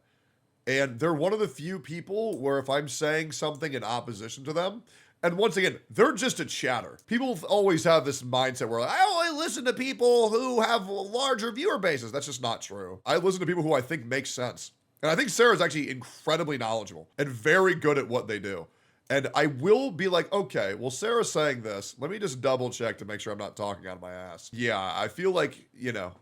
And they're one of the few people where if I'm saying something in opposition to them, and once again, they're just a chatter. People always have this mindset where like, I only listen to people who have larger viewer bases. That's just not true. I listen to people who I think make sense. And I think Sarah's actually incredibly knowledgeable and very good at what they do. And I will be like, okay, well, Sarah's saying this. Let me just double check to make sure I'm not talking out of my ass. Yeah, I feel like,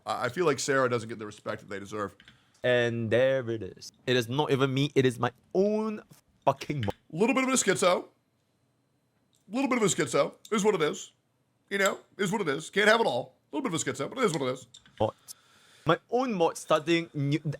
I feel like Sarah doesn't get the respect that they deserve. And there it is. It is not even me. It is my own fucking mod. Little bit of a schizo. Little bit of a schizo. Is what it is. Is what it is. Can't have it all. A little bit of a schizo, but it is what it is. My own mod starting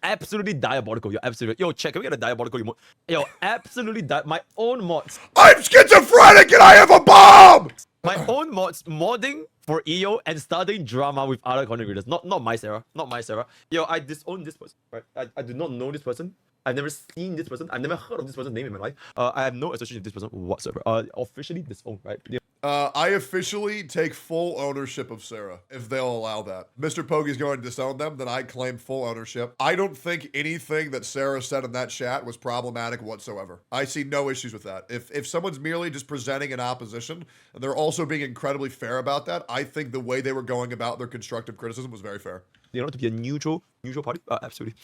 absolutely diabolical. Yo, absolutely. Yo, check. Can we get a diabolical emote? Yo, absolutely my own mods. I'm schizophrenic and I have a bomb! My own mods modding for EO and starting drama with other content creators. Not my Sarah. Not my Sarah. Yo, I disown this person. Right? I do not know this person. I've never seen this person. I've never heard of this person's name in my life. I have no association with this person whatsoever. Officially disowned, right? Yeah. I officially take full ownership of Sarah, if they'll allow that. Mr. Poggy's going to disown them, then I claim full ownership. I don't think anything that Sarah said in that chat was problematic whatsoever. I see no issues with that. If someone's merely just presenting an opposition, and they're also being incredibly fair about that, I think the way they were going about their constructive criticism was very fair. You know, to be a neutral party? Absolutely.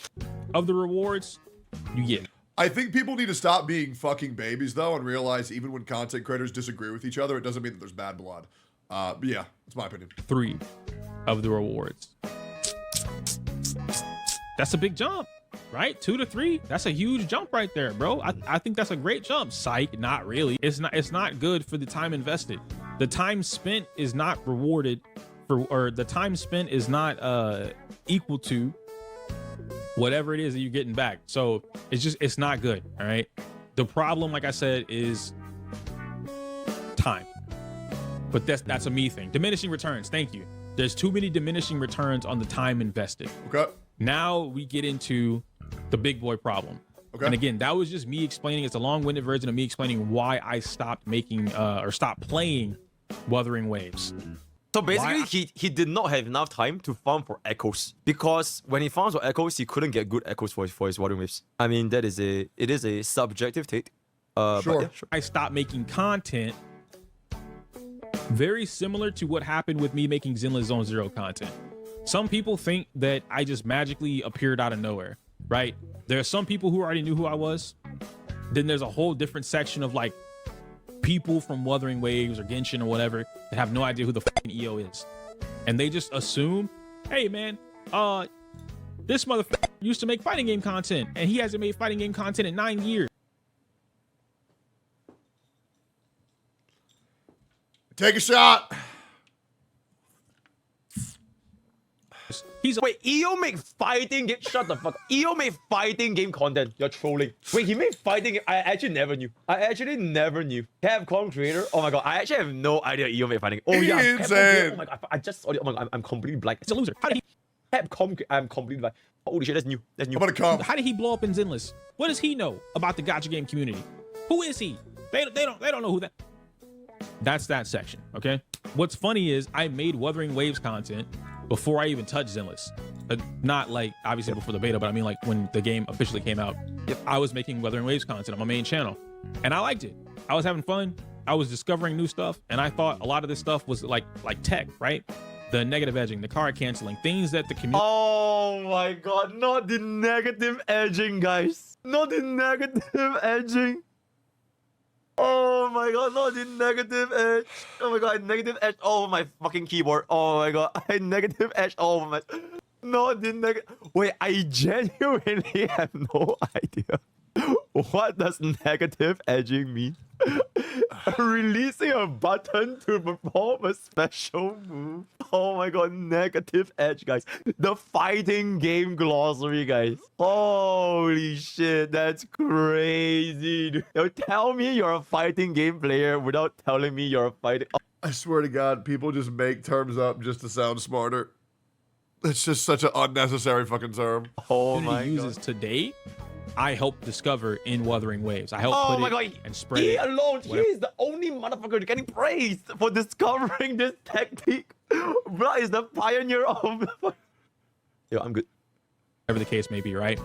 Of the rewards, you get. I think people need to stop being fucking babies, though, and realize even when content creators disagree with each other, it doesn't mean that there's bad blood. But yeah, that's my opinion. 3 of the rewards. That's a big jump, right? 2 to 3. That's a huge jump right there, bro. I think that's a great jump. Psych, not really. It's not good for the time invested. The time spent is not rewarded for, or the time spent is not equal to whatever it is that you're getting back. So it's not good. All right. The problem, like I said, is time. But that's a me thing. Diminishing returns. Thank you. There's too many diminishing returns on the time invested. Okay. Now we get into the big boy problem. Okay. And again, that was just me explaining. It's a long-winded version of me explaining why I stopped making or stopped playing Wuthering Waves. So basically, he did not have enough time to farm for echoes, because when he farms for echoes, he couldn't get good echoes for his Wuthering Waves. I mean, it is a subjective take. Sure. But yeah, sure. I stopped making content very similar to what happened with me making Zenless Zone Zero content. Some people think that I just magically appeared out of nowhere, right? There are some people who already knew who I was. Then there's a whole different section of like people from Wuthering Waves or Genshin or whatever that have no idea who the fucking EO is. And they just assume, hey man, this motherfucker used to make fighting game content and he hasn't made fighting game content in 9 years. Take a shot. He's Wait, EO make fighting game? Shut the fuck up. EO make fighting game content. You're trolling. Wait, he made fighting game? I actually never knew. Capcom creator? Oh my god, I actually have no idea EO made fighting. Oh yeah, Capcom creator. Oh my god, I just saw it. Oh my god, I'm completely blank. a loser. How did he, Capcom, I'm completely blank. Holy shit, that's new. That's new. I'm gonna come. how did he blow up in Zenless? What does he know about the gacha game community? Who is he? They don't know who that. That's that section, okay? What's funny is I made Wuthering Waves content before I even touched Zenless. Not like obviously before the beta, but I mean like when the game officially came out. Yep. I was making Wuthering Waves content on my main channel, and I liked it. I was having fun. I was discovering new stuff, and I thought a lot of this stuff was like tech, right? The negative edging, the card canceling, things that the community. Oh my god, not the negative edging, guys. Not the negative edging. Oh my god, not the negative edge. Oh my god, I negative edge all over my fucking keyboard. Oh my god, I negative edge all over my... Not the negative... Wait, I genuinely have no idea. What does negative edging mean? Releasing a button to perform a special move. Oh my god, negative edge, guys. The fighting game glossary, guys. Holy shit, that's crazy, dude. Yo, tell me you're a fighting game player without telling me you're a fighting... I swear to God, people just make terms up just to sound smarter. It's just such an unnecessary fucking term. Oh community my uses god. today, I helped discover in Wuthering Waves. I helped Oh put my it god, and spread he it. alone, he whatever. is the only motherfucker getting praised for discovering this technique. Bro is the pioneer of the... Yo, I'm good. Whatever the case may be, right?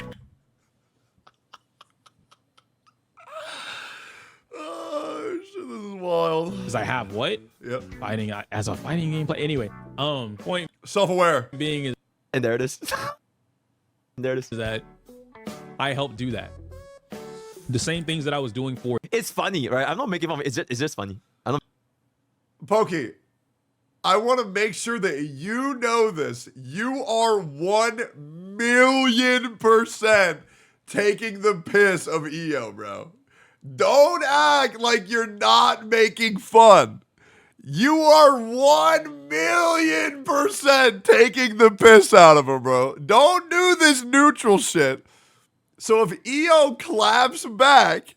Oh shit, this is wild. Because I have what? Yep. Fighting as a fighting game play. Anyway, point Self-aware. being is And there it is. And there it is. that I helped do that. The same things that I was doing for It's funny, right? I'm not making fun of it. It's just funny. I don't... Pokey, I want to make sure that you know this. You are 1,000,000% taking the piss of EO, bro. Don't act like you're not making fun. You are 1,000,000% taking the piss out of him, bro. Don't do this neutral shit. So if EO claps back,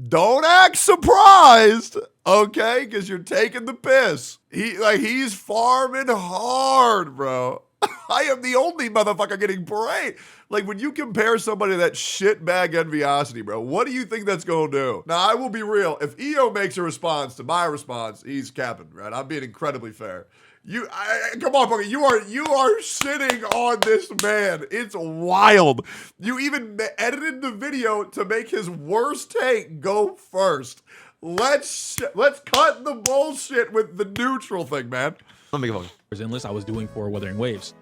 don't act surprised, okay? Because you're taking the piss. He's farming hard, bro. I am the only motherfucker getting parade. Like, when you compare somebody to that shitbag Enviosity, bro, what do you think that's gonna do? Now, I will be real. If EO makes a response to my response, he's capping, right? I'm being incredibly fair. Come on, Pokey. You are shitting on this man. It's wild. You even edited the video to make his worst take go first. Let's cut the bullshit with the neutral thing, man. I'm making fun of it. Zenless. I was doing for Wuthering Waves.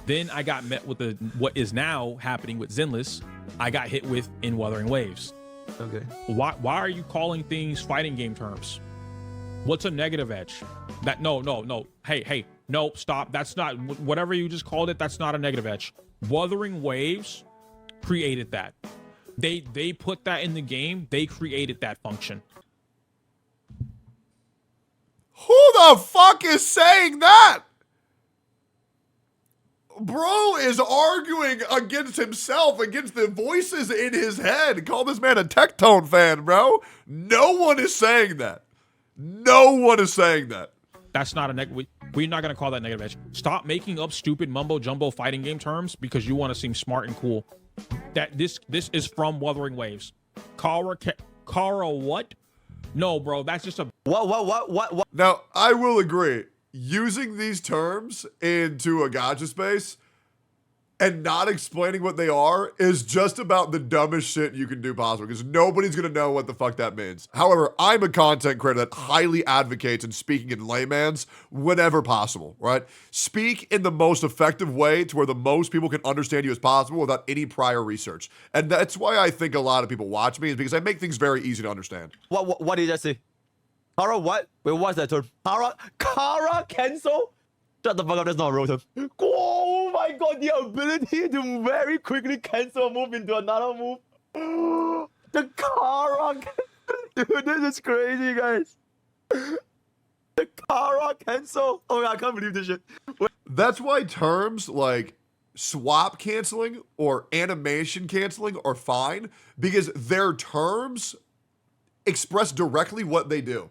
Then I got met with what is now happening with Zenless. I got hit with in Wuthering Waves. Okay. Why are you calling things fighting game terms? What's a negative edge? That no. Hey, no, stop. That's not whatever you just called it. That's not a negative edge. Wuthering Waves created that. They put that in the game. They created that function. Who the fuck is saying that? Bro is arguing against himself, against the voices in his head. Call this man a Tectone fan, bro. No one is saying that. No one is saying that. That's not a negative. We're not gonna call that negative edge. Stop making up stupid mumbo jumbo fighting game terms because you want to seem smart and cool. That this is from Wuthering Waves. Kara what? No, bro, that's just a... What? Now, I will agree. Using these terms into a gacha space and not explaining what they are is just about the dumbest shit you can do possible because nobody's gonna know what the fuck that means. However, I'm a content creator that highly advocates in speaking in layman's whenever possible, right? Speak in the most effective way to where the most people can understand you as possible without any prior research. And that's why I think a lot of people watch me is because I make things very easy to understand. What did I say? Kara what? Wait, what's that term? Kara cancel? Shut the fuck up, that's not a real term. Oh my god, the ability to very quickly cancel a move into another move. The Kara. Dude, this is crazy, guys. The Kara cancel. Oh my god, I can't believe this shit. Wait. That's why terms like swap canceling or animation canceling are fine because their terms express directly what they do.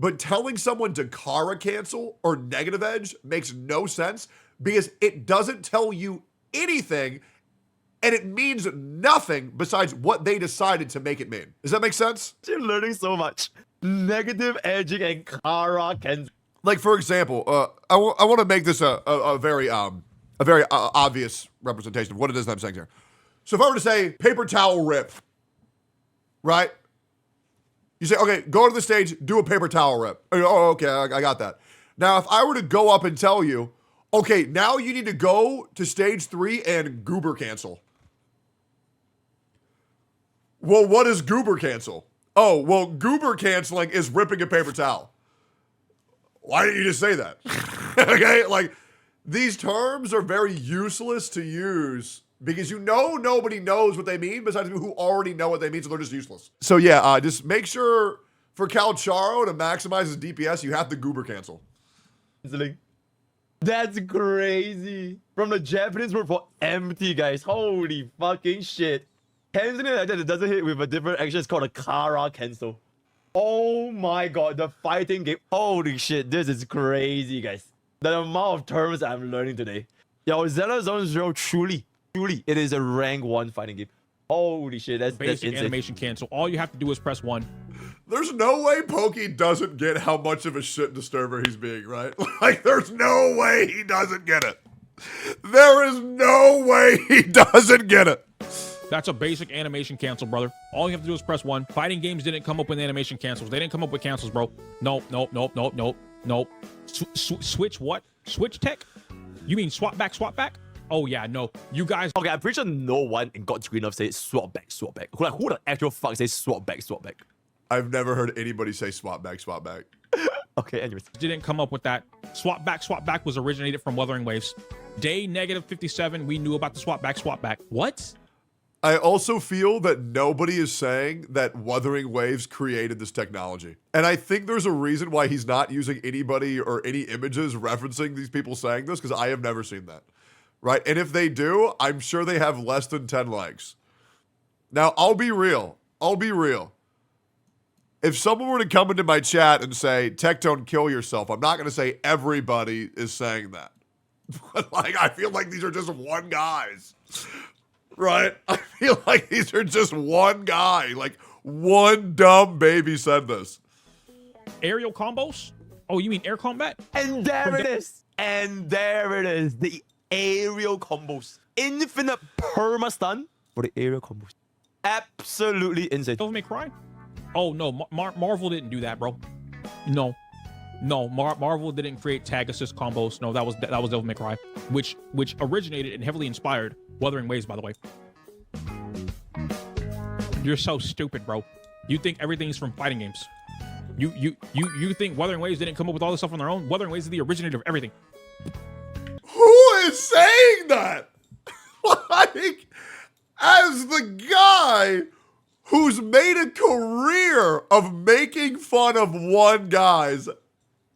But telling someone to Kara cancel or negative edge makes no sense because it doesn't tell you anything and it means nothing besides what they decided to make it mean. Does that make sense? You're learning so much. Negative edging and Kara cancel. Like, for example, I want to make this a very obvious representation of what it is that I'm saying here. So if I were to say paper towel rip, right? You say, okay, go to the stage, do a paper towel rip. Oh, okay, I got that. Now, if I were to go up and tell you, okay, now you need to go to stage 3 and goober cancel. Well, what is goober cancel? Oh, well, goober canceling is ripping a paper towel. Why didn't you just say that? Okay, like, these terms are very useless to use because you know nobody knows what they mean besides people who already know what they mean, so they're just useless. So yeah, just make sure for Calcharo to maximize his DPS, you have to goober cancel. That's crazy. From the Japanese word for empty, guys. Holy fucking shit. Canceling like that, it doesn't hit with a different action. It's called a Kara cancel. Oh my god, the fighting game. Holy shit, this is crazy, guys. The amount of terms I'm learning today. Yo, Zelda Zone Zero truly, it is a rank 1 fighting game. Holy shit, that's Basic insane. animation cancel. All you have to do is press 1. There's no way Pokey doesn't get how much of a shit disturber he's being, right? Like, there's no way he doesn't get it. There is no way he doesn't get it. That's a basic animation cancel, brother. All you have to do is press 1. Fighting games didn't come up with animation cancels. They didn't come up with cancels, bro. Nope. Switch what? Switch tech? You mean swap back? Oh yeah, no. You guys. Okay, I'm pretty sure no one in God's green earth says swap back. Like, who the actual fuck says swap back? I've never heard anybody say swap back. Okay, anyways. Didn't come up with that. Swap back was originated from Wuthering Waves. Day -57, we knew about the swap back. What? I also feel that nobody is saying that Wuthering Waves created this technology. And I think there's a reason why he's not using anybody or any images referencing these people saying this, because I have never seen that. Right? And if they do, I'm sure they have less than 10 likes. Now, I'll be real. If someone were to come into my chat and say, Tectone, kill yourself, I'm not going to say everybody is saying that. But, like, I feel like these are just one guys. Right? I feel like these are just one guy. Like, one dumb baby said this. Aerial combos? Oh, you mean air combat? And there it is. The aerial combos. Infinite perma stun for the aerial combos. Absolutely insane. Devil May Cry? Oh, no. Marvel didn't do that, bro. No. Marvel didn't create tag assist combos. No, that was Devil May Cry, which originated and heavily inspired Wuthering Waves, by the way. You're so stupid, bro. You think everything's from fighting games. You think Wuthering Waves didn't come up with all this stuff on their own? Wuthering Waves is the originator of everything. Who is saying that? Like, as the guy who's made a career of making fun of one guys,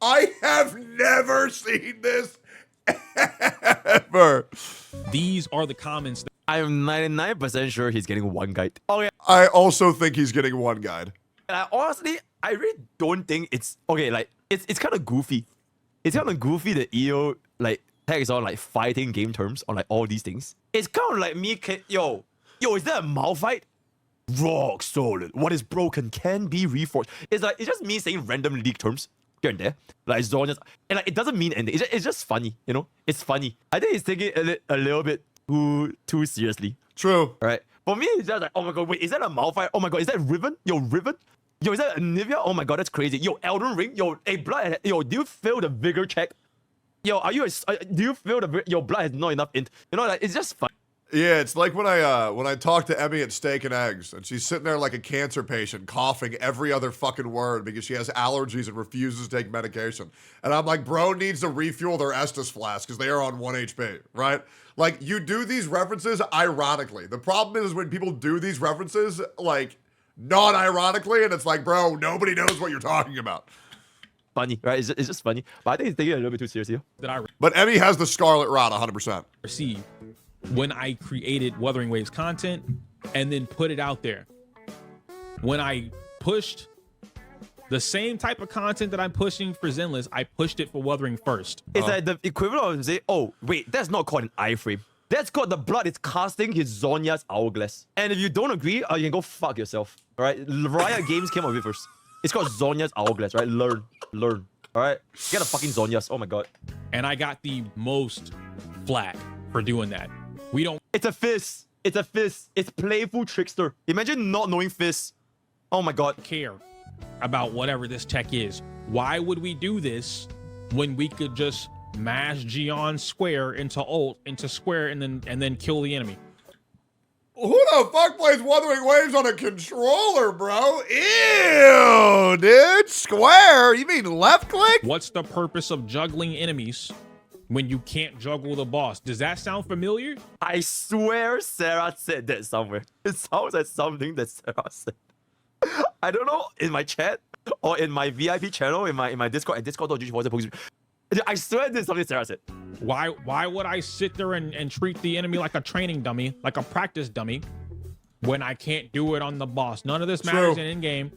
I have never seen this ever. These are the comments. I am 99% sure he's getting one guide. Okay. I also think he's getting one guide. And I really don't think it's okay. Like, it's kind of goofy. It's kind of goofy that EO like tags on like fighting game terms on like all these things. It's kind of like me. Yo, is that a mouth fight? Rock solid. What is broken can be reforged. It's just me saying random league terms here and there. Like Zone just, and like it doesn't mean anything. It's just funny, you know. It's funny. I think he's taking it a little bit too seriously. True. Right? For me, it's just like, oh my god, wait, is that a Malphite? Oh my god, is that Riven? Yo, Riven? Yo, is that a Nivea? Oh my god, that's crazy. Yo, Elden Ring? Yo, hey, Blood, yo, do you feel the vigor check? Yo, do you feel your blood has not enough int? You know, like, it's just fun. Yeah, it's like when I talk to Emmy at Steak and Eggs, and she's sitting there like a cancer patient, coughing every other fucking word because she has allergies and refuses to take medication. And I'm like, bro needs to refuel their Estus flask because they are on 1 HP, right? Like, you do these references ironically. The problem is when people do these references, like, non-ironically, and it's like, bro, nobody knows what you're talking about. Funny, right? It's just funny. But I think it's taking it a little bit too seriously. But Emmy has the Scarlet Rot 100%. Received when I created Wuthering Waves content and then put it out there. When I pushed the same type of content that I'm pushing for Zenless, I pushed it for Wuthering first. It's like the equivalent of saying, oh, wait, that's not called an iframe. That's called the blood is casting his Zonya's hourglass. And if you don't agree, you can go fuck yourself. All right? Riot Games came up with it first. It's called Zonya's hourglass, right? Learn. All right? Get a fucking Zonya's. Oh my god. And I got the most flack for doing that. We don't. It's a fist. It's a fist. It's playful trickster. Imagine not knowing fist. Oh my god. Care about whatever this tech is. Why would we do this when we could just mash Gion square into ult into square and then kill the enemy? Who the fuck plays Wuthering Waves on a controller, bro? Ew, dude. Square? You mean left click? What's the purpose of juggling enemies when you can't juggle the boss? Does that sound familiar? I swear Sarah said that somewhere. It sounds like something that Sarah said. I don't know, in my chat or in my VIP channel, in my Discord, at discord.gg. I swear this is something Sarah said. Why would I sit there and treat the enemy like a training dummy, like a practice dummy, when I can't do it on the boss? None of this matters in in-game.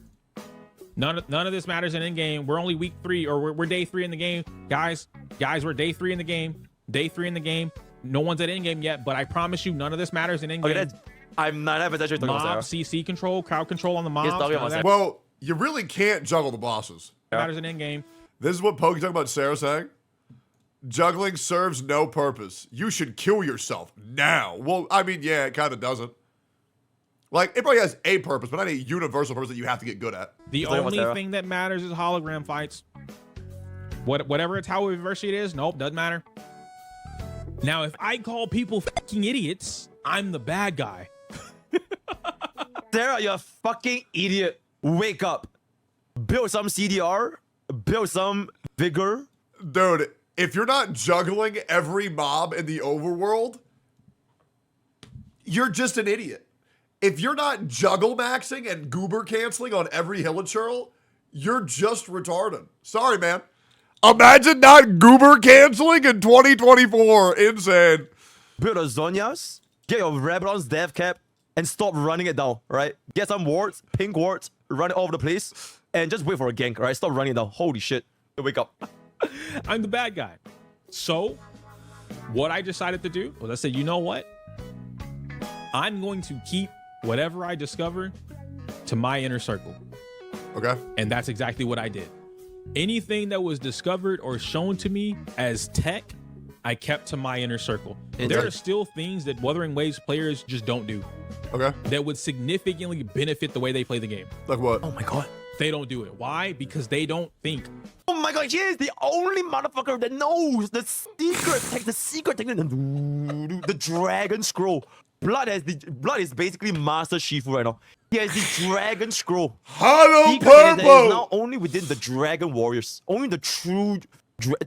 None of this matters in in-game. We're only week 3, or we're day 3 in the game. Guys, we're day 3 in the game. Day 3 in the game. No one's at in-game yet, but I promise you, none of this matters in in-game. Okay, I'm 99% sure talking about Sarah. Mob, CC control, crowd control on the mobs. Well, you really can't juggle the bosses. Matters in in-game. This is what Pokey talking about Sarah saying. Juggling serves no purpose. You should kill yourself now. Well, I mean, yeah, it kind of doesn't. Like, it probably has a purpose, but not a universal purpose that you have to get good at. The only thing that matters is hologram fights. Whatever it's how adversity it is, nope, doesn't matter. Now, if I call people fucking idiots, I'm the bad guy. Sarah, you're a fucking idiot. Wake up. Build some CDR. Build some vigor. Dude, if you're not juggling every mob in the overworld, you're just an idiot. If you're not juggle maxing and goober canceling on every hilichurl, you're just retarded. Sorry, man. Imagine not goober canceling in 2024. Insane. Build a Zonias. Get your Rabadon's death cap and stop running it down, right? Get some wards, pink wards, run it all over the place, and just wait for a gank, right? Stop running it down. Holy shit. Wake up. I'm the bad guy. So what I decided to do was I said, you know what? I'm going to keep whatever I discover to my inner circle. Okay. And that's exactly what I did. Anything that was discovered or shown to me as tech, I kept to my inner circle. There are still things that Wuthering Waves players just don't do. Okay. That would significantly benefit the way they play the game. Like what? Oh my god. They don't do it. Why? Because they don't think. Oh my god, she is the only motherfucker that knows the secret technique, the dragon scroll. Blood is basically Master Shifu right now. He has the dragon scroll. Hello, Purple! Is now only within the dragon warriors. Only the true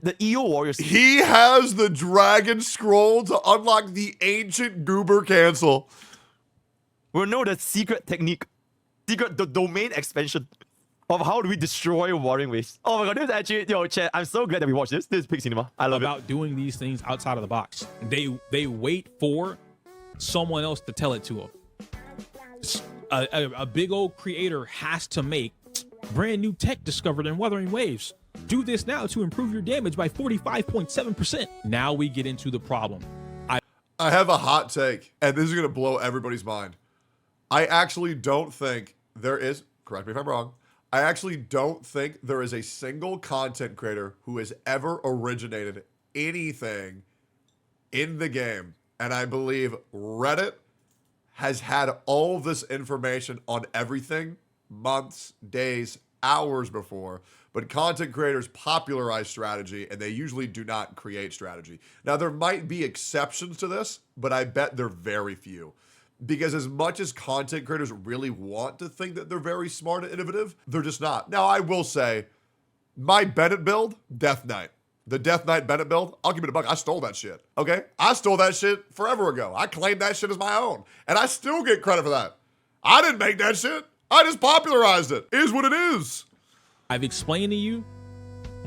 the EO warriors. He has the dragon scroll to unlock the ancient goober cancel. We'll know the secret technique. The domain expansion of how do we destroy Wuthering Waves. Oh my god, this is actually, yo, chat, I'm so glad that we watched this. This is Pig Cinema. I love about doing these things outside of the box. They wait for someone else to tell it to them. A big old creator has to make brand new tech discovered in Wuthering Waves. Do this now to improve your damage by 45.7%. Now we get into the problem. I have a hot take, and this is going to blow everybody's mind. I actually don't think there is, correct me if I'm wrong, I actually don't think there is a single content creator who has ever originated anything in the game And I believe Reddit has had all of this information on everything months, days, hours before. But content creators popularize strategy, and they usually do not create strategy. Now, there might be exceptions to this, but I bet they're very few. Because as much as content creators really want to think that they're very smart and innovative, they're just not. Now, I will say, my Bennett build, Death Knight. The Death Knight Bennett build, I'll give it a buck. I stole that shit, okay? I stole that shit forever ago. I claimed that shit as my own. And I still get credit for that. I didn't make that shit. I just popularized it. It is what it is. I've explained to you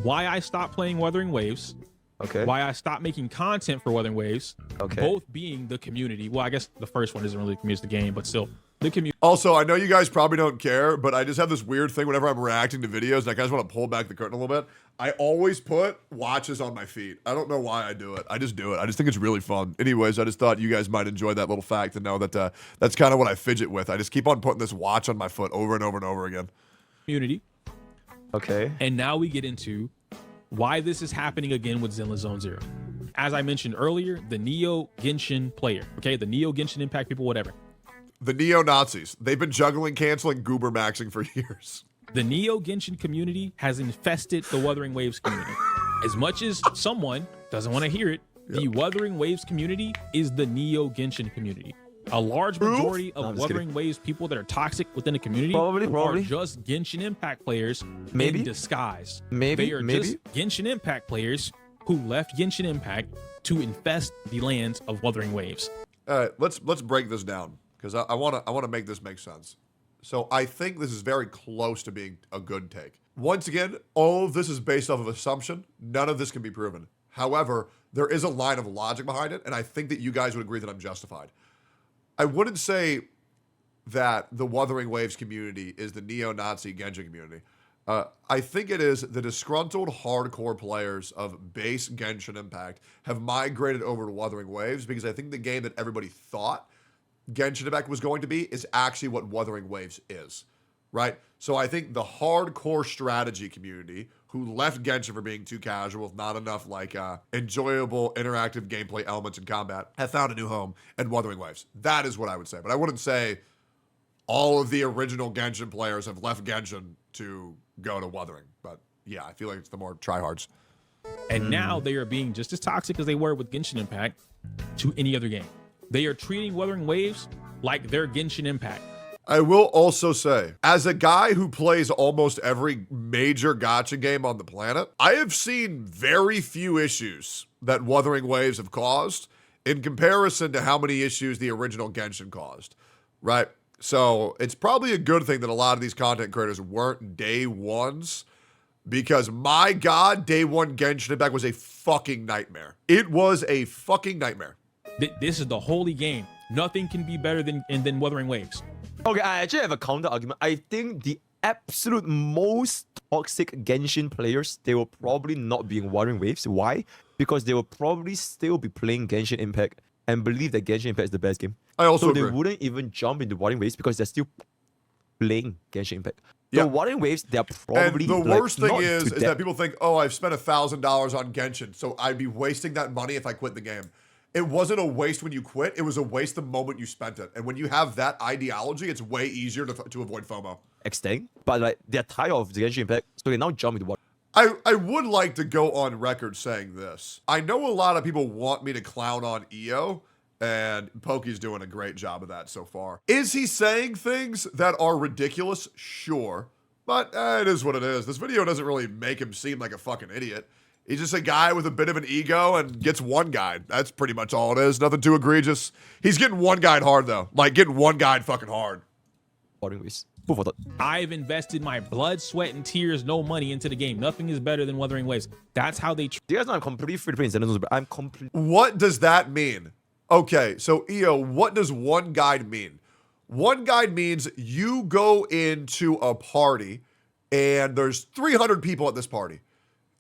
why I stopped playing Wuthering Waves. Okay. Why I stopped making content for Wuthering Waves. Okay. Both being the community. Well, I guess the first one isn't really the community, it's the game, but still the community. Also, I know you guys probably don't care, but I just have this weird thing whenever I'm reacting to videos, and I kind of want to pull back the curtain a little bit. I always put watches on my feet. I don't know why I do it. I just do it. I just think it's really fun. Anyways, I just thought you guys might enjoy that little fact and know that that's kind of what I fidget with. I just keep on putting this watch on my foot over and over and over again. Community. Okay. And now we get into why this is happening again with Zenless Zone Zero. As I mentioned earlier, the Neo Genshin player, okay? The Neo Genshin Impact people, whatever. The neo-Nazis. They've been juggling, canceling, goober maxing for years. The Neo Genshin community has infested the Wuthering Waves community. As much as someone doesn't want to hear it, the Wuthering Waves community is the Neo Genshin community. A large majority of Wuthering Waves people that are toxic within the community are just Genshin Impact players in disguise. They are just Genshin Impact players who left Genshin Impact to infest the lands of Wuthering Waves. All right, let's break this down because I want to make this make sense. So I think this is very close to being a good take. Once again, all of this is based off of assumption. None of this can be proven. However, there is a line of logic behind it, and I think that you guys would agree that I'm justified. I wouldn't say that the Wuthering Waves community is the neo-Nazi Genshin community. I think it is the disgruntled hardcore players of base Genshin Impact have migrated over to Wuthering Waves because I think the game that everybody thought Genshin Impact was going to be is actually what Wuthering Waves is, right? So I think the hardcore strategy community who left Genshin for being too casual with not enough like enjoyable interactive gameplay elements in combat have found a new home in Wuthering Waves. That is what I would say. But I wouldn't say all of the original Genshin players have left Genshin to go to Wuthering. But yeah, I feel like it's the more tryhards. And now they are being just as toxic as they were with Genshin Impact to any other game. They are treating Wuthering Waves like their Genshin Impact. I will also say, as a guy who plays almost every major gacha game on the planet, I have seen very few issues that Wuthering Waves have caused in comparison to how many issues the original Genshin caused, right? So it's probably a good thing that a lot of these content creators weren't day ones because my God, day one Genshin Impact was a fucking nightmare. It was a fucking nightmare. This is the holy game. Nothing can be better than Wuthering Waves. Okay, I actually have a counter argument. I think the absolute most toxic Genshin players, they will probably not be in Wuthering Waves. Why? Because they will probably still be playing Genshin Impact and believe that Genshin Impact is the best game. I also agree. They wouldn't even jump into Wuthering Waves because they're still playing Genshin Impact. Yeah. So Wuthering Waves, they're probably and the worst thing not is to that people think, oh, I've spent $1,000 on Genshin, so I'd be wasting that money if I quit the game. It wasn't a waste when you quit. It was a waste the moment you spent it. And when you have that ideology, it's way easier to avoid FOMO. Extent, but like they're tired of the Genshin Impact, so they now jump into what? I would like to go on record saying this. I know a lot of people want me to clown on EO, and Pokey's doing a great job of that so far. Is he saying things that are ridiculous? Sure. But it is what it is. This video doesn't really make him seem like a fucking idiot. He's just a guy with a bit of an ego and gets one guy. That's pretty much all it is. Nothing too egregious. He's getting one guy hard, though. Like, getting one guy fucking hard. I've invested my blood, sweat, and tears, no money into the game. Nothing is better than Wuthering Waves. That's how they... You guys know I'm completely free to play in Zenless, but I'm completely... What does that mean? Okay, so EO, what does one guide mean? One guide means you go into a party, and there's 300 people at this party.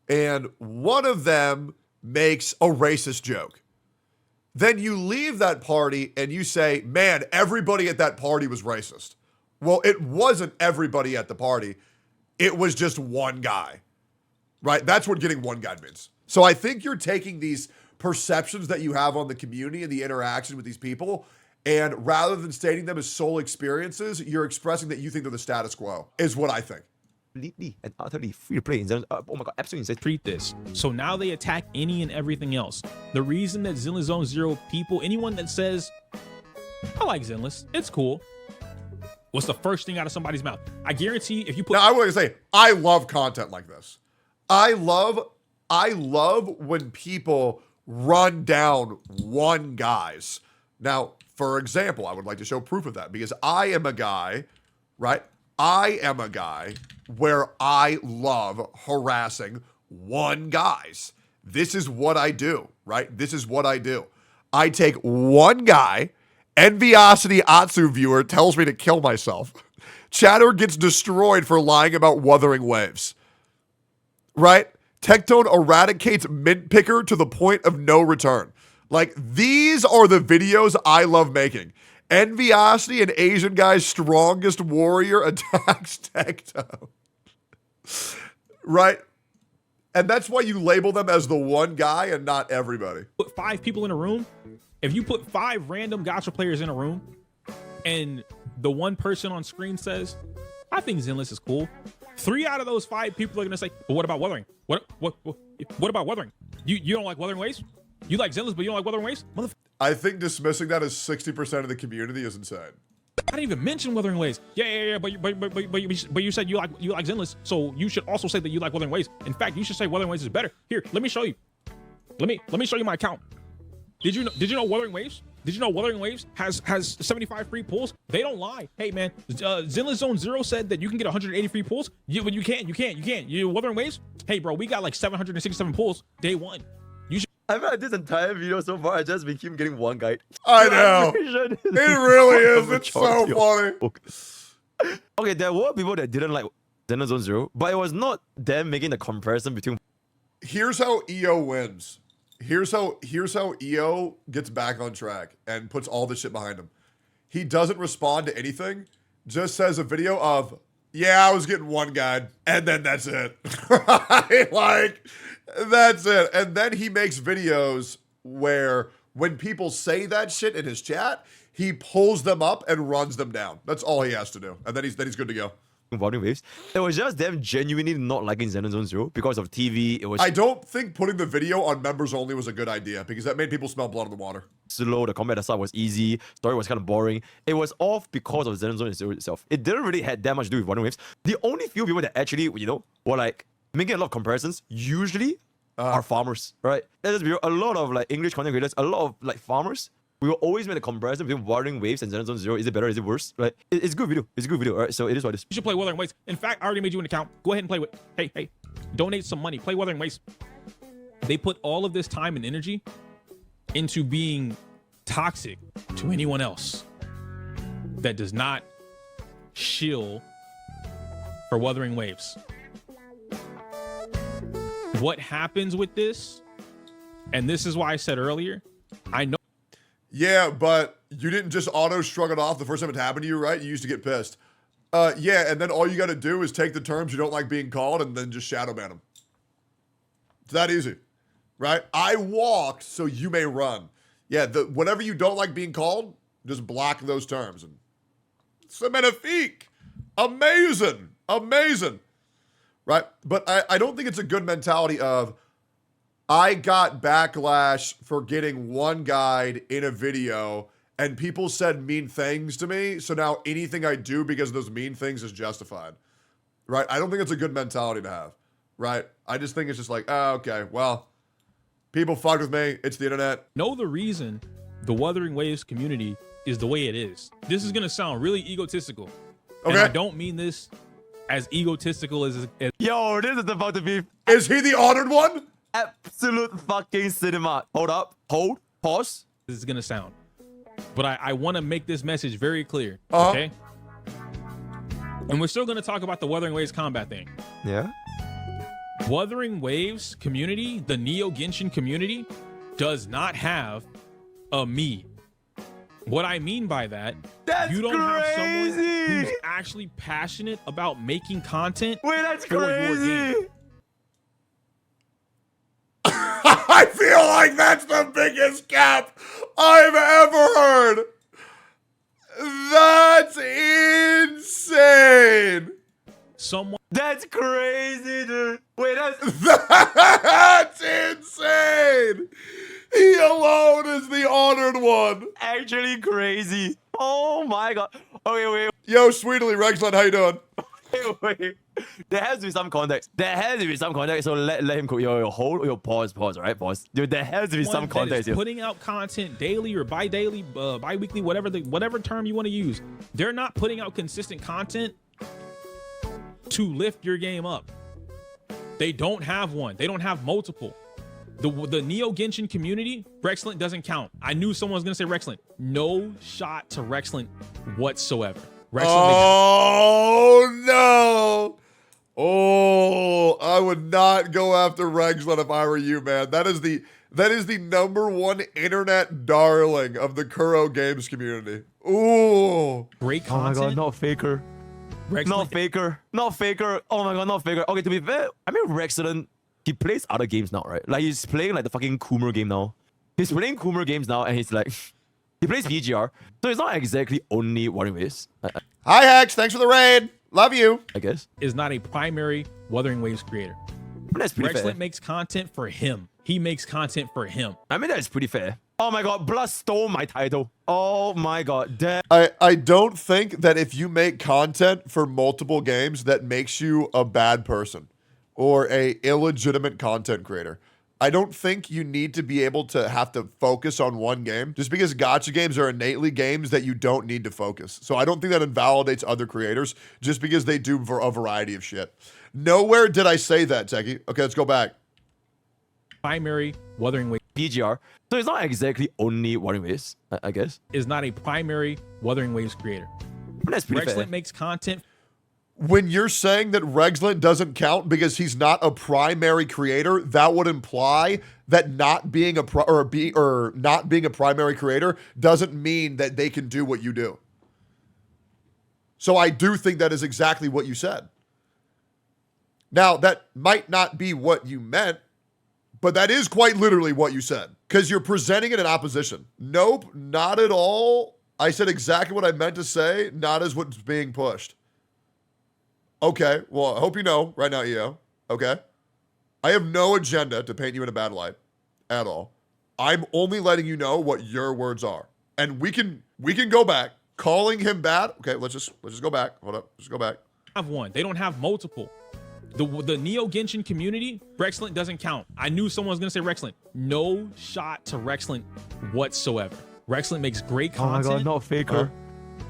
And one of them makes a racist joke. Then you leave that party and you say, man, everybody at that party was racist. Well, it wasn't everybody at the party. It was just one guy, right? That's what getting one guy means. So I think you're taking these perceptions that you have on the community and the interaction with these people. And rather than stating them as sole experiences, you're expressing that you think they're the status quo, is what I think. Completely and utterly free to play in Zenless. Oh my god, absolutely insane. Treat this. So now they attack any and everything else. The reason that Zenless Zone Zero people, anyone that says, I like Zenless, it's cool, what's the first thing out of somebody's mouth? I guarantee if you put. Now I want to say, I love content like this. I love when people run down one guys. Now, for example, I would like to show proof of that because I am a guy, right? I am a guy where I love harassing one guys. This is what I do, right? This is what I do. I take one guy, Enviosity Atsu viewer tells me to kill myself. Chatter gets destroyed for lying about Wuthering Waves, right? Tectone eradicates Mint Picker to the point of no return. Like, these are the videos I love making. Enviosity, an Asian guy's strongest warrior, attacks Tectone. Right? And that's why you label them as the one guy and not everybody. Put 5 people in a room. If you put 5 random gacha players in a room and the one person on screen says, I think Zenless is cool, 3 out of those 5 people are going to say, but what about Wuthering? What about Wuthering? You don't like Wuthering Waves? You like Zenless, but you don't like Wuthering Waves? I think dismissing that as 60% of the community is insane. I didn't even mention Wuthering Waves. Yeah. But you said you like Zenless, so you should also say that you like Wuthering Waves. In fact, you should say Wuthering Waves is better. Here, let me show you. Let me show you my account. Did you know Wuthering Waves? Did you know Wuthering Waves has 75 free pulls? They don't lie. Hey man, Zenless Zone Zero said that you can get 180 free pulls. But you can't. You Wuthering Waves? Hey bro, we got like 767 pulls day 1. I've had this entire video so far. I just been keep getting one guide. I know. It really is. It's so funny. Okay, there were people that didn't like Zenless Zone Zero, but it was not them making the comparison between. Here's how EO wins. Here's how EO gets back on track and puts all this shit behind him. He doesn't respond to anything. Just says a video of, yeah, I was getting one guide, and then that's it. Right? Like, that's it. And then he makes videos where when people say that shit in his chat, he pulls them up and runs them down. That's all he has to do. And then he's good to go. Wuthering Waves. It was just them genuinely not liking Zenless Zone Zero because of TV. It was I don't think putting the video on members only was a good idea because that made people smell blood in the water. Slow, the combat aside was easy, story was kind of boring. It was off because of Zenless Zone Zero itself. It didn't really have that much to do with Wuthering Waves. The only few people that actually, were like making a lot of comparisons usually are farmers, right? Let's be real, a lot of like English content creators, a lot of like farmers, we will always make a comparison between Wuthering Waves and Zenless Zone Zero. Is it better? Is it worse? Right? It's a good video. It's a good video. All right. So it is what it is. You should play Wuthering Waves. In fact, I already made you an account. Go ahead and play with. Hey, donate some money. Play Wuthering Waves. They put all of this time and energy into being toxic to anyone else that does not shill for Wuthering Waves. What happens with this, and this is why I said earlier, I know. Yeah, but you didn't just auto-shrug it off the first time it happened to you, right? You used to get pissed. Yeah, and then all you got to do is take the terms you don't like being called and then just shadow ban them. It's that easy, right? I walked so you may run. Yeah, whatever you don't like being called, just block those terms. And c'est magnifique. Amazing. Amazing. Right? But I don't think it's a good mentality of, I got backlash for getting one guide in a video and people said mean things to me. So now anything I do because of those mean things is justified. Right? I don't think it's a good mentality to have. Right? I just think it's just like, oh, okay, well, people fucked with me. It's the internet. Know the reason the Wuthering Waves community is the way it is. This is going to sound really egotistical. Okay. And I don't mean this as egotistical as Yo, this is about to be. Is he the honored one? Absolute fucking cinema. Hold up. Hold. Pause. this is gonna sound, but I want to make this message very clear. Okay. And we're still gonna talk about the Wuthering Waves combat thing. Yeah. Wuthering Waves community, the Neo Genshin community, does not have a me. What I mean by that, you don't have someone who's actually passionate about making content. Wait, that's for your crazy. game. I feel like, that's the biggest cap I've ever heard. That's insane. Someone That's crazy, dude. Wait, That's insane. He alone is the honored one. actually crazy. Oh my god. Okay, wait, Yo, Sweetly, Rexland, how you doing? wait. There has to be some context. There has to be some context. So let him cook. Yo, hold your pause, right? Pause. Dude, there has to be some that context is here. putting out content daily or bi-daily, bi-weekly, whatever term you want to use. They're not putting out consistent content to lift your game up. They don't have one. They don't have multiple. The Neo Genshin community, Rexlent doesn't count. I knew someone was gonna say Rexlent. No shot to Rexlent whatsoever. Oh no. Oh, I would not go after Rexland if I were you, man. That is the #1 internet darling of the Kuro Games community. Ooh. Great Oh my content. god, not Faker. Not Faker. Not Faker. Oh my god, not Faker. Okay, to be fair, I mean Rexland, he plays other games now, right? Like he's playing like the fucking Coomer game now. He's playing Coomer games now and he's like he plays VGR. So it's not exactly only Wuthering Waves. Hi, Hex. Thanks for the raid. Love you. I guess. Is not a primary Wuthering Waves creator. That's pretty fair. Rexlent makes content for him. He makes content for him. I mean, that's pretty fair. Oh my god, Blood stole my title. Oh my god, damn. I don't think that if you make content for multiple games that makes you a bad person or a illegitimate content creator. I don't think you need to be able to have to focus on one game just because gacha games are innately games that you don't need to focus. So I don't think that invalidates other creators just because they do a variety of shit. Nowhere did I say that, Techie. Okay, let's go back. Primary Wuthering Waves VGR. So it's not exactly only Wuthering Waves, I guess. is not a primary Wuthering Waves creator. That's pretty fair. Rexlent makes content. When you're saying that Rexlent doesn't count because he's not a primary creator, that would imply that not being a not being a primary creator doesn't mean that they can do what you do. So I do think that is exactly what you said. Now, that might not be what you meant, but that is quite literally what you said because you're presenting it in opposition. Nope, not at all. I said exactly what I meant to say, not as what's being pushed. Okay, well, I hope you know right now, EO. Okay? I have no agenda to paint you in a bad light at all. I'm only letting you know what your words are. And we can go back. Calling him bad. Okay, let's just go back. Hold up. Let's go back. Have one. They don't have multiple. The Neo Genshin community, Rexlent doesn't count. I knew someone was gonna say Rexlent. No shot to Rexlent whatsoever. Rexlent makes great Oh my content. god, not Faker.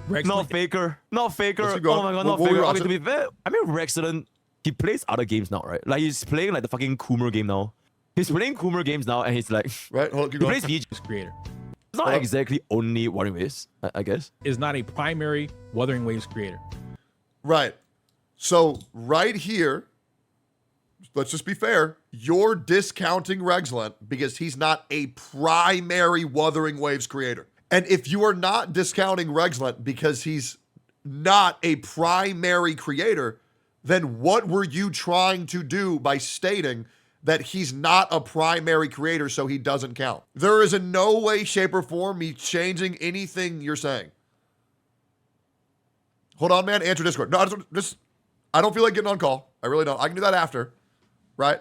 Rexlent Not Faker. Not Faker. Let's keep going. Oh my god, What not were we Faker. Okay, watching? to be fair, I mean Rexland, he plays other games now, right? Like he's playing like the fucking Coomer game now. He's playing Coomer games now and he's like Right? Hold on, keep he going. plays VG. creator It's not exactly only Wuthering Waves, I guess. is not a primary Wuthering Waves creator. Right. So right here, let's just be fair. You're discounting Rexlent because he's not a primary Wuthering Waves creator. And if you are not discounting Rexlent because he's not a primary creator, then what were you trying to do by stating that he's not a primary creator so he doesn't count? There is in no way, shape, or form me changing anything you're saying. Hold on, man. Answer Discord. No, I don't feel like getting on call. I really don't. I can do that after, right?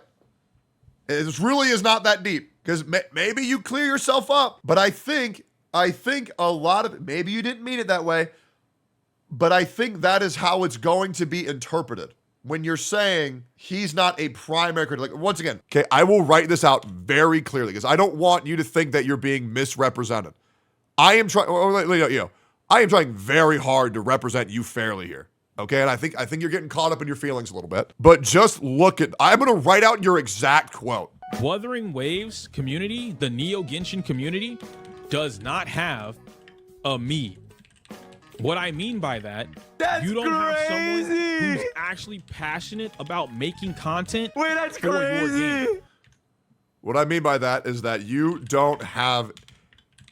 It really is not that deep because maybe you clear yourself up. But I think a lot of it, maybe you didn't mean it that way, but I think that is how it's going to be interpreted when you're saying he's not a primary critic. Like, once again, okay, I will write this out very clearly because I don't want you to think that you're being misrepresented. I am trying, I am trying very hard to represent you fairly here. Okay, and I think you're getting caught up in your feelings a little bit. But just look at, I'm gonna write out your exact quote. Wuthering Waves community, the Neo Genshin community, does not have a me. What I mean by that, That's you don't have someone crazy. who's actually passionate about making content Wait, that's for your crazy. game. What I mean by that is that you don't have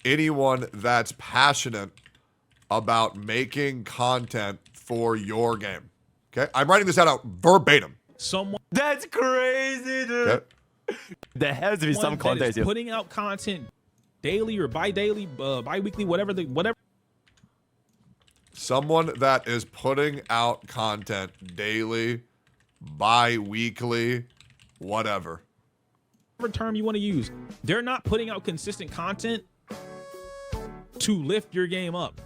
anyone that's passionate about making content for your game. Okay? I'm writing this out verbatim. Someone That's crazy, dude. Okay? There has to be some That is context here. putting out content daily or bi-daily, bi-weekly, whatever. Someone that is putting out content daily, bi-weekly, whatever. Term you want to use. They're not putting out consistent content to lift your game up.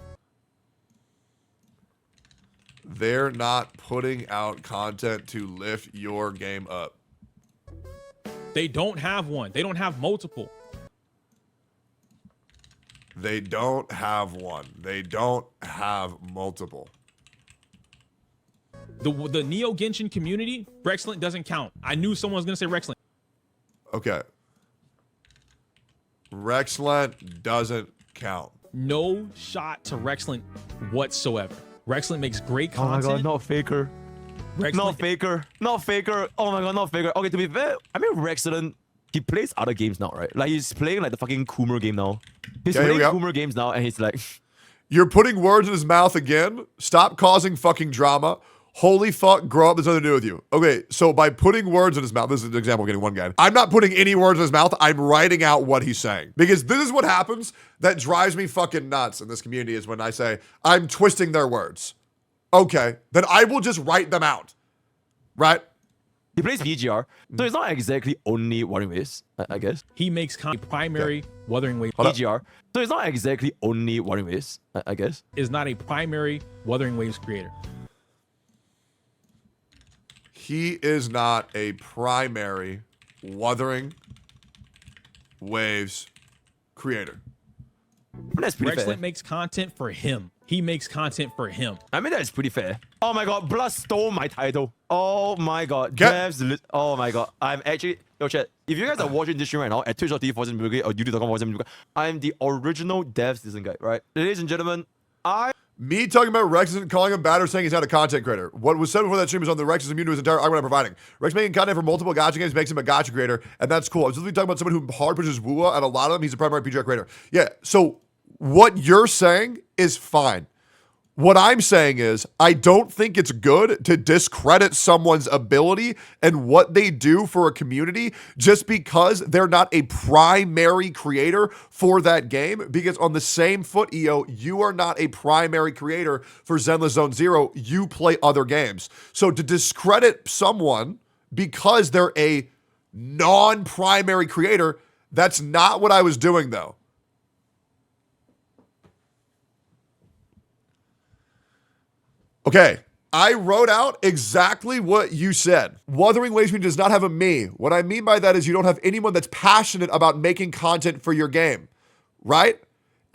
They're not putting out content to lift your game up. They don't have one. They don't have multiple. They don't have one. They don't have multiple. The Neo Genshin community, Rexlent doesn't count. I knew someone was going to say Rexlent. Okay. Rexlent doesn't count. No shot to Rexlent whatsoever. Rexlent makes great Oh my content. god, not Faker. Not Faker. Not Faker. Oh my god, not Faker. Okay, to be fair, I mean Rexlent, he plays other games now, right? Like he's playing like the fucking Coomer game now. He's Okay, here we playing go. Coomer games now and he's like... You're putting words in his mouth again. Stop causing fucking drama. Holy fuck, grow up. There's nothing to do with you. Okay, so by putting words in his mouth, this is an example of getting one guy. I'm not putting any words in his mouth. I'm writing out what he's saying. Because this is what happens that drives me fucking nuts in this community is when I say, I'm twisting their words. Okay, then I will just write them out. Right? He plays VGR, so it's not exactly only Wuthering Waves, I guess. He makes primary Wuthering Waves. VGR, so it's not exactly only Wuthering Waves, I guess. Is not a primary Wuthering Waves creator. He is not a primary Wuthering Waves creator. That's pretty fair. Rexlent makes content for him. He makes content for him. I mean, that's pretty fair. Oh my god, Blood stole my title. Oh my god. Get- Oh my god. I'm actually... Yo, chat. If you guys are watching this stream right now at twitch.tv or youtube.com, I'm the original dev season guy, right? Ladies and gentlemen, Me talking about Rex and calling him bad or saying he's not a content creator. What was said before that stream was on the Rex is immune to his entire argument I'm providing. Rex making content for multiple gacha games makes him a gacha creator, and that's cool. I was literally talking about someone who hard pushes Wua, and a lot of them, he's a primary PGR creator. Yeah, so what you're saying is fine. What I'm saying is, I don't think it's good to discredit someone's ability and what they do for a community just because they're not a primary creator for that game. Because on the same foot, EO, you are not a primary creator for Zenless Zone Zero. You play other games. So to discredit someone because they're a non-primary creator, that's not what I was doing, though. Okay, I wrote out exactly what you said. Wuthering Waves does not have a me. What I mean by that is you don't have anyone that's passionate about making content for your game, right?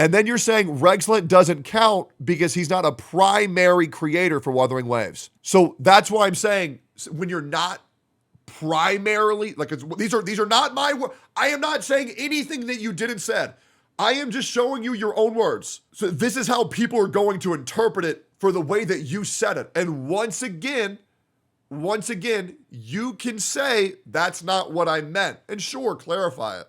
And then you're saying Rexlent doesn't count because he's not a primary creator for Wuthering Waves. So that's why I'm saying when you're not primarily, like these are not my words. I am not saying anything that you didn't said. I am just showing you your own words. So this is how people are going to interpret it for the way that you said it. And once again, you can say that's not what I meant. And sure, clarify it,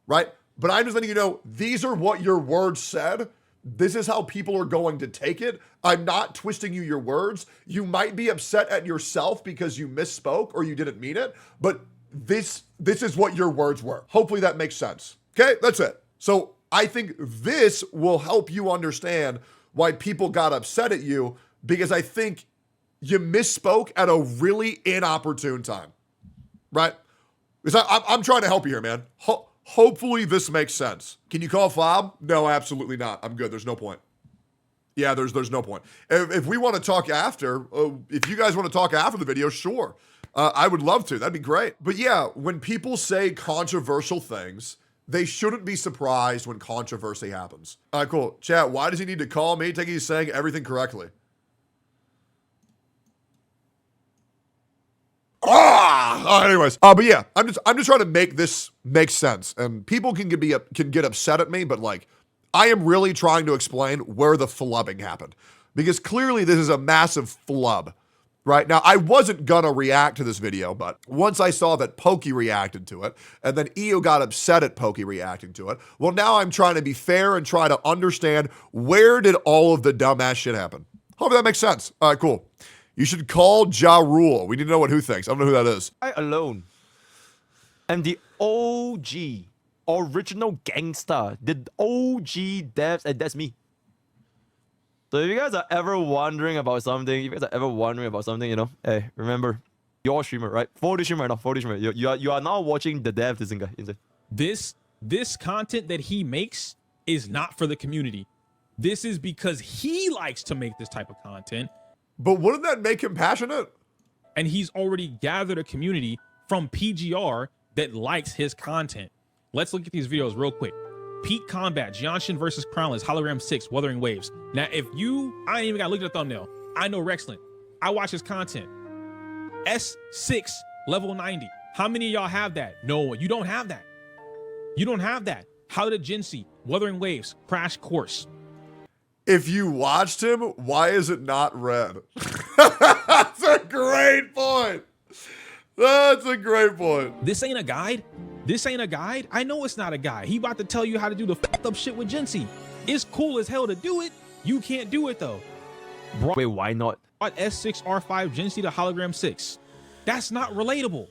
right? But I'm just letting you know, these are what your words said. This is how people are going to take it. I'm not twisting your words. You might be upset at yourself because you misspoke or you didn't mean it, but this is what your words were. Hopefully that makes sense. Okay, that's it. So I think this will help you understand why people got upset at you, because I think you misspoke at a really inopportune time, right? Because I'm trying to help you here, man. Hopefully this makes sense. Can you call Fob? No, absolutely not. I'm good. There's no point. Yeah, there's no point. If we want to talk after, if you guys want to talk after the video, sure. I would love to. That'd be great. But yeah, when people say controversial things, they shouldn't be surprised when controversy happens. All right, cool. Chat, why does he need to call me? Take he's saying everything correctly. Anyways. But yeah, I'm just trying to make this make sense. And people can get upset at me, but like, I am really trying to explain where the flubbing happened. Because clearly this is a massive flub. Right now, I wasn't gonna react to this video, but once I saw that Pokey reacted to it, and then EO got upset at Pokey reacting to it, well, now I'm trying to be fair and try to understand where did all of the dumbass shit happen. Hopefully that makes sense. All right, cool. You should call Ja Rule. We need to know what who thinks. I don't know who that is. I alone. And the OG, original gangster, the OG devs, and that's me. So if you guys are ever wondering about something, you know, hey, remember, you're a streamer, right? 40 streamer right now, 40 streamer. You are now watching the dev, this guy. This content that he makes is not for the community. This is because he likes to make this type of content. But wouldn't that make him passionate? And he's already gathered a community from PGR that likes his content. Let's look at these videos real quick. Peak Combat, Jianshin versus Crownless, Hologram 6, Wuthering Waves. Now, if you, I ain't even got to look at the thumbnail. I know Rexlin. I watch his content. S6, level 90. How many of y'all have that? No, you don't have that. You don't have that. How did Jinsei, Wuthering Waves, Crash Course. If you watched him, why is it not red? That's a great point. That's a great point. This ain't a guide. This ain't a guide. I know it's not a guide. He about to tell you how to do the fucked up shit with Jinsei. It's cool as hell to do it. You can't do it though. Wait, why not? Brought S6 R5 Jinsei to Hologram 6. That's not relatable.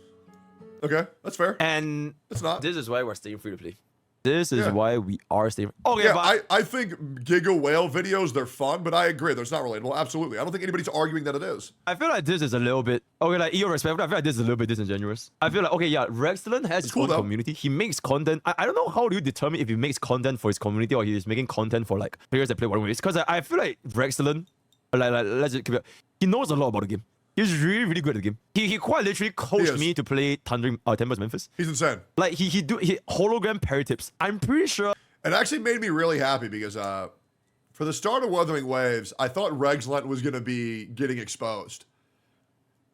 Okay, that's fair. And it's not. This is why we're staying free to play. This is why we are staying. Okay, yeah, but I think Giga Whale videos, they're fun, but I agree, that's not relatable. Absolutely. I don't think anybody's arguing that it is. I feel like this is a little bit, okay, like, EO respect, I feel like this is a little bit disingenuous. I feel like, okay, yeah, Rexlin has his own community. He makes content. I don't know how do you determine if he makes content for his community or he is making content for, like, players that play one ways. Because I feel like Rexlin, like, let's just keep it, he knows a lot about the game. He's really, really good at the game. He quite literally coached me to play Tempest Memphis. He's insane. Like, he hologram parry tips. I'm pretty sure. It actually made me really happy because for the start of Wuthering Waves, I thought Rexlin was going to be getting exposed.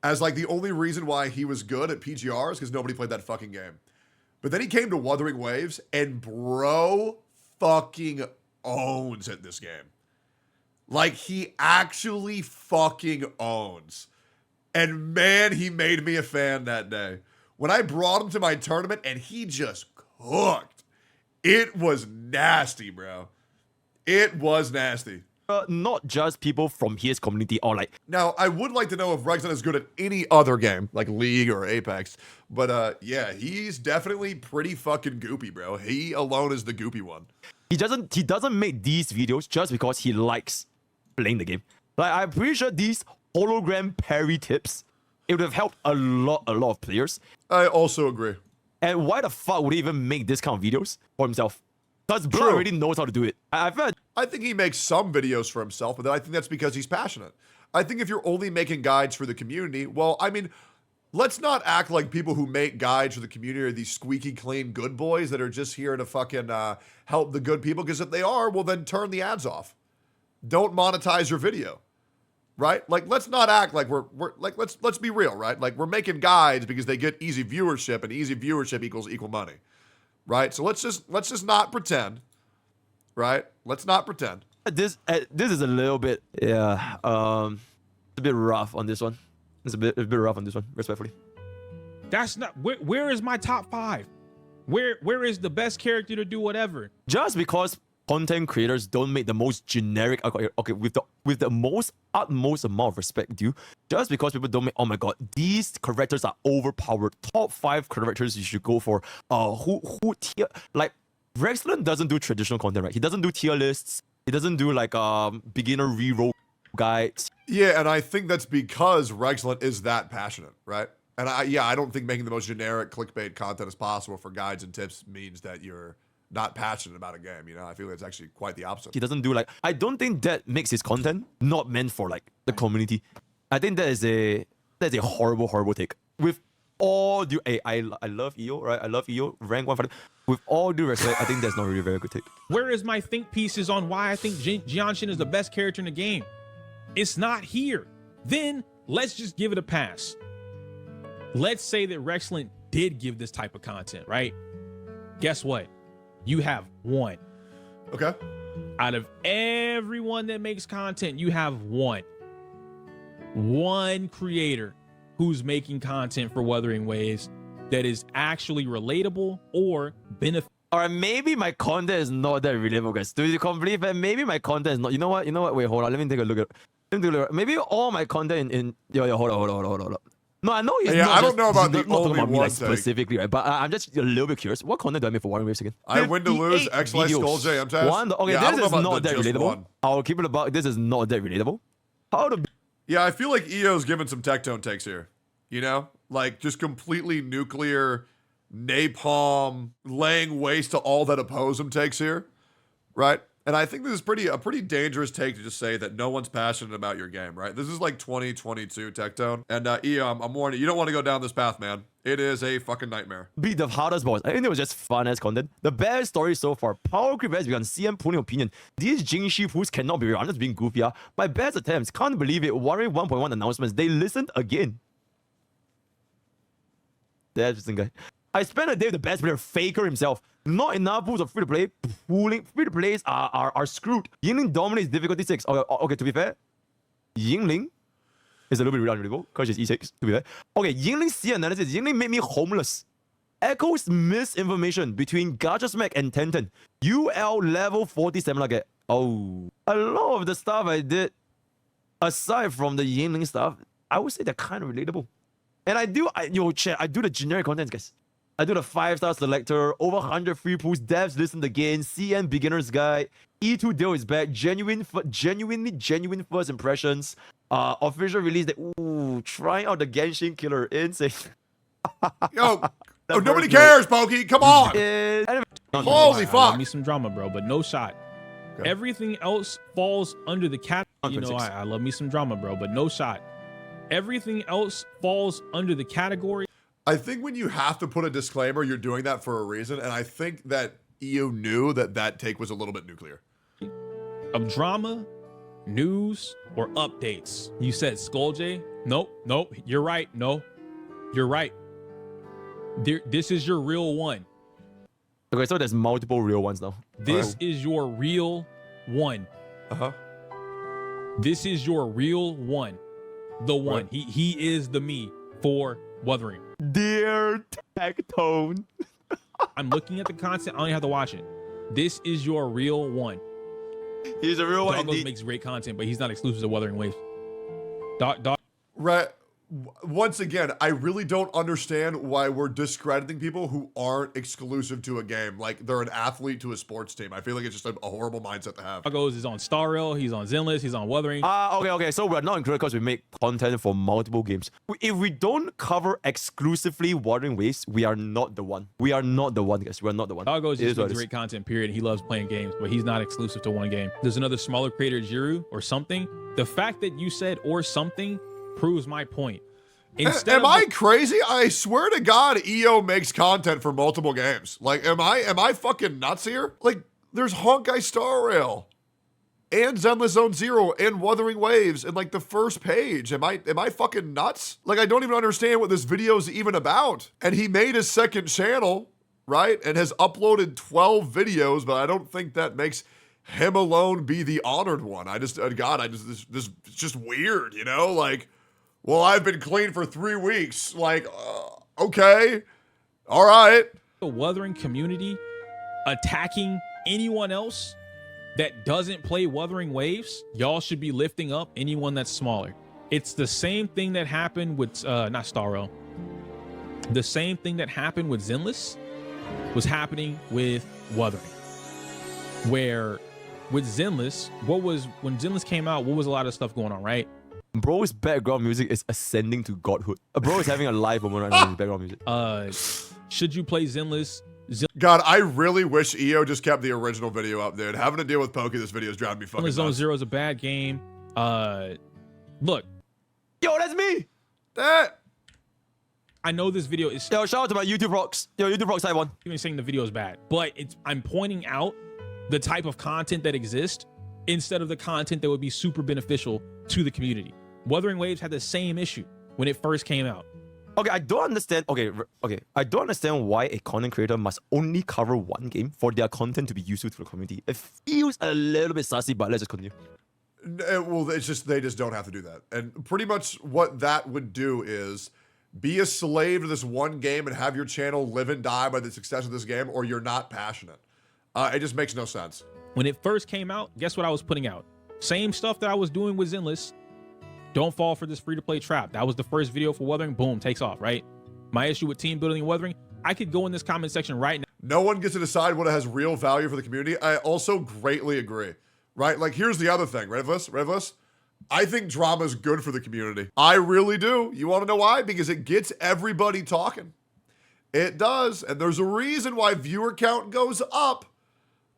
As, like, the only reason why he was good at PGR is because nobody played that fucking game. But then he came to Wuthering Waves, and bro fucking owns at this game. Like, he actually fucking owns. And man, he made me a fan that day. When I brought him to my tournament and he just cooked. It was nasty, bro. It was nasty. Not just people from his community or like... Now, I would like to know if Rexlin is good at any other game, like League or Apex. But yeah, he's definitely pretty fucking goopy, bro. He alone is the goopy one. He doesn't make these videos just because he likes playing the game. Like, I'm pretty sure these hologram parry tips, it would have helped a lot of players. I also agree. And why the fuck would he even make this kind of videos for himself? Because bro already knows how to do it. I think he makes some videos for himself, but I think that's because he's passionate. I think if you're only making guides for the community, well, I mean, let's not act like people who make guides for the community are these squeaky clean good boys that are just here to fucking help the good people. Because if they are, well, then turn the ads off. Don't monetize your video. Right? Like, let's not act like we're like, let's be real, right? Like, we're making guides because they get easy viewership, and easy viewership equals equal money. Right? So let's just not pretend. Right? Let's not pretend. This is a little bit, yeah, a bit rough on this one. It's a bit rough on this one, respectfully. That's not where is my top 5? Where is the best character to do whatever? Just because content creators don't make the most generic, okay, with the most utmost amount of respect due, just because people don't make, oh my god, these characters are overpowered, top 5 characters you should go for. Who tier, like, Rexlin doesn't do traditional content, right? He doesn't do tier lists. He doesn't do like beginner reroll guides. Yeah, and I think that's because Rexlin is that passionate, right? And I don't think making the most generic clickbait content as possible for guides and tips means that you're not passionate about a game, you know? I feel like it's actually quite the opposite. He doesn't do like, I don't think that makes his content not meant for like the community. I think that is a horrible take. With all due, I love EO, right? I love EO, rank 150. With all due respect, I think that's not really a very good take. Where is my think pieces on why I think Jianshin is the best character in the game? It's not here. Then let's just give it a pass. Let's say that Rexlin did give this type of content, right? Guess what? You have one. Okay. Out of everyone that makes content, you have one creator who's making content for Wuthering Waves that is actually relatable or benefit. Or maybe my content is not that relatable, guys. Do you believe that maybe my content is not? You know what? Wait, hold on. Let me take a look at. Maybe all my content hold on. No, I know he's Yeah, not I don't just- know about he's the not talking only about me, one like, take. specifically, right? But I'm just a little bit curious. What content do I make for Warren Waves again? I win to lose, 58 X-Life, videos. Skull J, MTS. Okay, Yeah, I don't this know is about not the that just relatable. one. I'll keep it about. This is not that relatable. How to Yeah, I feel like EO's giving some Tectone takes here. You know? Like, just completely nuclear, napalm, laying waste to all that oppose him takes here. Right? And I think this is a pretty dangerous take to just say that no one's passionate about your game, right? This is like 2022 Tectone. And EO, I'm warning you, you don't want to go down this path, man. It is a fucking nightmare. beat the hardest boss. I think it was just fun as content. The best story so far. Power creep has begun. CM pulling opinion. These Jingshi fools cannot be real. I'm just being goofy. My best attempts. Can't believe it. Warrior 1.1 announcements. They listened again. That's interesting guy. I spent a day with the best player, Faker himself. Not enough pools of free-to-play. Free-to-plays are screwed. Yingling dominates difficulty 6. Okay, to be fair, Yingling is a little bit unreadable because she's E6, to be fair. Okay, Yingling C analysis. Yingling made me homeless. Echoes misinformation between Gacha Smack and Tenten. UL level 40 stamina get. Oh. A lot of the stuff I did, aside from the Yingling stuff, I would say they're kind of relatable. And I do the generic content, guys. I do the 5-star selector, over 100 free pools, devs listen again, CN beginner's guide, E2 deal is back, genuine first impressions, official release that, trying out the Genshin killer, insane. Yo, nobody cares, Pokey. Come on. Holy I fuck. love me some drama, bro, but no shot. Okay. Everything else falls under the cat. You know, I love me some drama, bro, but no shot. Everything else falls under the category. I think when you have to put a disclaimer, you're doing that for a reason. And I think that EO knew that that take was a little bit nuclear. Of drama, news, or updates. You said Skull J? Nope. You're right. No, you're right. This is your real one. Okay, so there's multiple real ones now. This is your real one. Uh-huh. This is your real one. The one. Right. He is the me for Wuthering. Dear Tectone. I'm looking at the content. I don't even have to watch it. This is your real one. He's a real one. Doggos makes great content, but he's not exclusive to Wuthering Waves. Dog. Right. Once again, I really don't understand why we're discrediting people who aren't exclusive to a game. Like they're an athlete to a sports team. I feel like it's just a horrible mindset to have. Doggos is on Star Rail. He's on Zenless. He's on Wuthering. Okay. So we're not included because we make content for multiple games. If we don't cover exclusively Wuthering Waves, we are not the one. We are not the one, guys. We're not the one. Doggos It just is what makes it is. great content, period. He loves playing games, but he's not exclusive to one game. There's another smaller creator, Jiru, or something. The fact that you said or something proves my point. Am I crazy? I swear to God, EO makes content for multiple games. Like, am I fucking nuts here? Like, there's Honkai Star Rail and Zenless Zone Zero and Wuthering Waves in like the first page. Am I fucking nuts? Like, I don't even understand what this video is even about. And he made his second channel, right? And has uploaded 12 videos, but I don't think that makes him alone be the honored one. This it's just weird, you know? Like, well, I've been clean for 3 weeks. Like, okay. All right. The Wuthering community attacking anyone else that doesn't play Wuthering Waves, y'all should be lifting up anyone that's smaller. It's the same thing that happened with, not Starro. The same thing that happened with Zenless was happening with Wuthering. Where with Zenless, when Zenless came out, what was a lot of stuff going on, right? Bro's background music is ascending to godhood. Bro is having a live moment right now with his background music. Should you play Zenless? God, I really wish EO just kept the original video up, dude. Having to deal with Pokey this video is driving me fucking Zenless Zone nuts. Zero is a bad game. Look. Yo, that's me. I know this video is... Yo, shout out to my YouTube rocks. Yo, YouTube rocks, I won. Even saying the video is bad, but I'm pointing out the type of content that exists instead of the content that would be super beneficial to the community. Wuthering Waves had the same issue when it first came out. Okay, I don't understand. Okay. I don't understand why a content creator must only cover one game for their content to be useful to the community. It feels a little bit sassy, but let's just continue. Well, it's just, they just don't have to do that. And pretty much what that would do is be a slave to this one game and have your channel live and die by the success of this game, or you're not passionate. It just makes no sense. When it first came out, guess what I was putting out? Same stuff that I was doing with Zenless Don't fall for this free-to-play trap. That was the first video for Weathering. Boom, takes off, right? My issue with team building and Weathering, I could go in this comment section right now. No one gets to decide what has real value for the community. I also greatly agree, right? Like, here's the other thing, Redvus. I think drama is good for the community. I really do. You want to know why? Because it gets everybody talking. It does. And there's a reason why viewer count goes up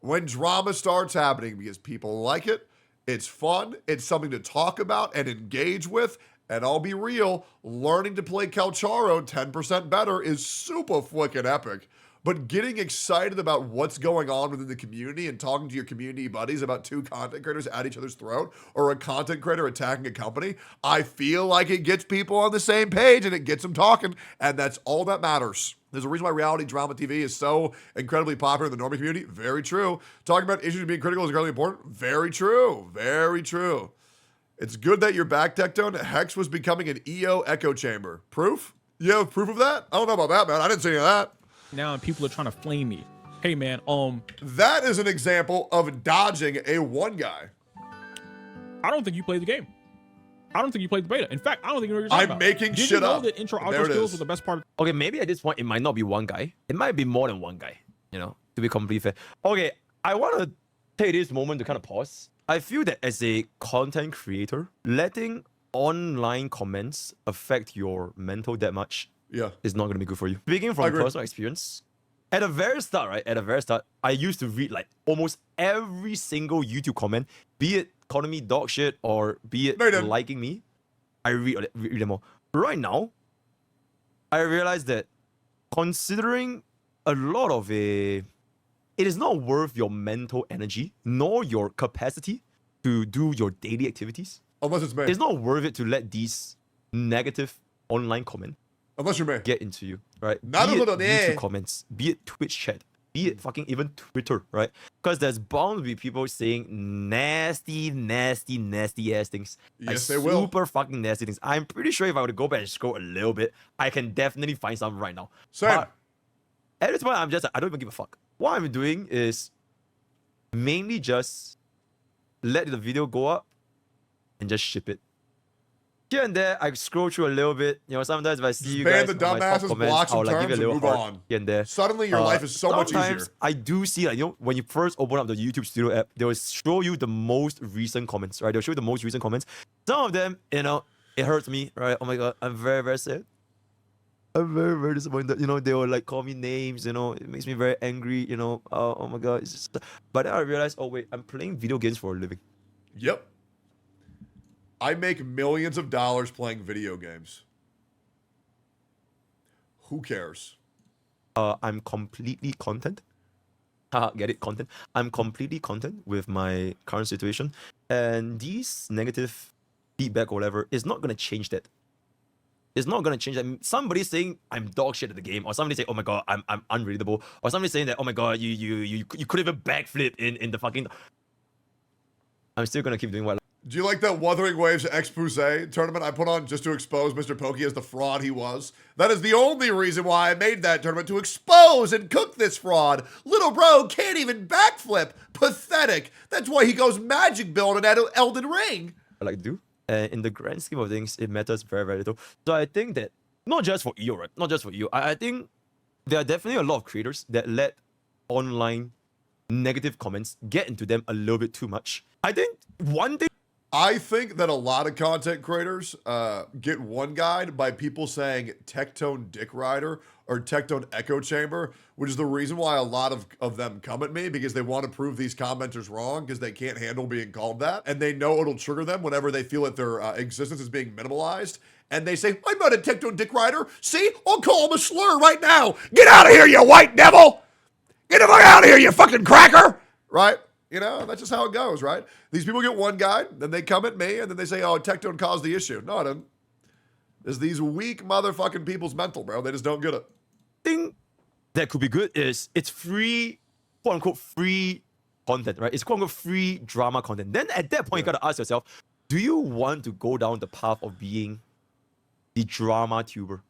when drama starts happening, because people like it. It's fun. It's something to talk about and engage with. And I'll be real, learning to play Calcharo 10% better is super flicking epic. But getting excited about what's going on within the community and talking to your community buddies about two content creators at each other's throat or a content creator attacking a company, I feel like it gets people on the same page and it gets them talking, and that's all that matters. There's a reason why reality drama TV is so incredibly popular in the normie community. Very true. Talking about issues being critical is incredibly important. Very true. Very true. It's good that you're back, Tectone. Hex was becoming an EO echo chamber. Proof? You have proof of that? I don't know about that, man. I didn't see any of that. Now and people are trying to flame me. Hey, man, that is an example of dodging a one guy. I don't think you played the game. I don't think you played the beta. In fact, I don't think you know what you're talking about. I'm making Did shit you know up. that intro-outro skills were the best part? Okay, maybe at this point, it might not be one guy. It might be more than one guy, you know, to be completely fair. Okay, I want to take this moment to kind of pause. I feel that as a content creator, letting online comments affect your mental that much is not going to be good for you. Speaking from personal experience, at the very start, right? At the very start, I used to read like almost every single YouTube comment, be it calling me dog shit or be it liking me. I read them all. Right now, I realize that considering a lot of it is not worth your mental energy nor your capacity to do your daily activities. Unless it's me. It's not worth it to let these negative online comments get into you, right? Be it YouTube comments, be it Twitch chat, be it fucking even Twitter, right? Because there's bound to be people saying nasty ass things. Yes, like they will. Super fucking nasty things. I'm pretty sure if I were to go back and scroll a little bit, I can definitely find some right now. Same. But at this point, I'm just like, I don't even give a fuck. What I'm doing is mainly just let the video go up and just ship it. Here and there, I scroll through a little bit. You know, sometimes if I see you guys the on my top dumbasses, comments, block some I'll like give terms, it a and little move heart on. here and there. Suddenly, your life is so much easier. Sometimes I do see, like, you know, when you first open up the YouTube Studio app, they will show you the most recent comments, right? They'll show you the most recent comments. Some of them, you know, it hurts me, right? Oh my god, I'm very, very sad. I'm very, very disappointed. You know, they will like call me names, you know, it makes me very angry, you know. Oh my god. It's just... But then I realized, oh wait, I'm playing video games for a living. Yep. I make millions of dollars playing video games. Who cares? I'm completely content. Get it? Content. I'm completely content with my current situation. And these negative feedback or whatever is not going to change that. It's not going to change that. Somebody saying I'm dog shit at the game, or somebody saying, oh my god, I'm unreadable, or somebody saying that, oh my god, you couldn't even backflip in the fucking... I'm still going to keep doing what... Do you like that Wuthering Waves expose tournament I put on just to expose Mr. Pokey as the fraud he was? That is the only reason why I made that tournament, to expose and cook this fraud. Little bro can't even backflip. Pathetic. That's why he goes magic build at Elden Ring. I like to do. And in the grand scheme of things, it matters very, very little. So I think that, not just for EO, right? Not just for EO. I think there are definitely a lot of creators that let online negative comments get into them a little bit too much. I think one thing... I think that a lot of content creators get one-guyed by people saying Tectone Dick Rider or Tectone Echo Chamber, which is the reason why a lot of them come at me, because they want to prove these commenters wrong because they can't handle being called that. And they know it'll trigger them whenever they feel that their existence is being minimalized. And they say, I'm not a Tectone Dick Rider. See, I'll call him a slur right now. Get out of here, you white devil. Get the fuck out of here, you fucking cracker. Right? You know, that's just how it goes, right? These people get one guy, then they come at me, and then they say, oh, Tectone caused the issue. No, I didn't. It's these weak motherfucking people's mental, bro. They just don't get it. Thing that could be good is it's free, quote unquote, free content, right? It's quote unquote free drama content. Then at that point, you gotta ask yourself, do you want to go down the path of being the drama tuber,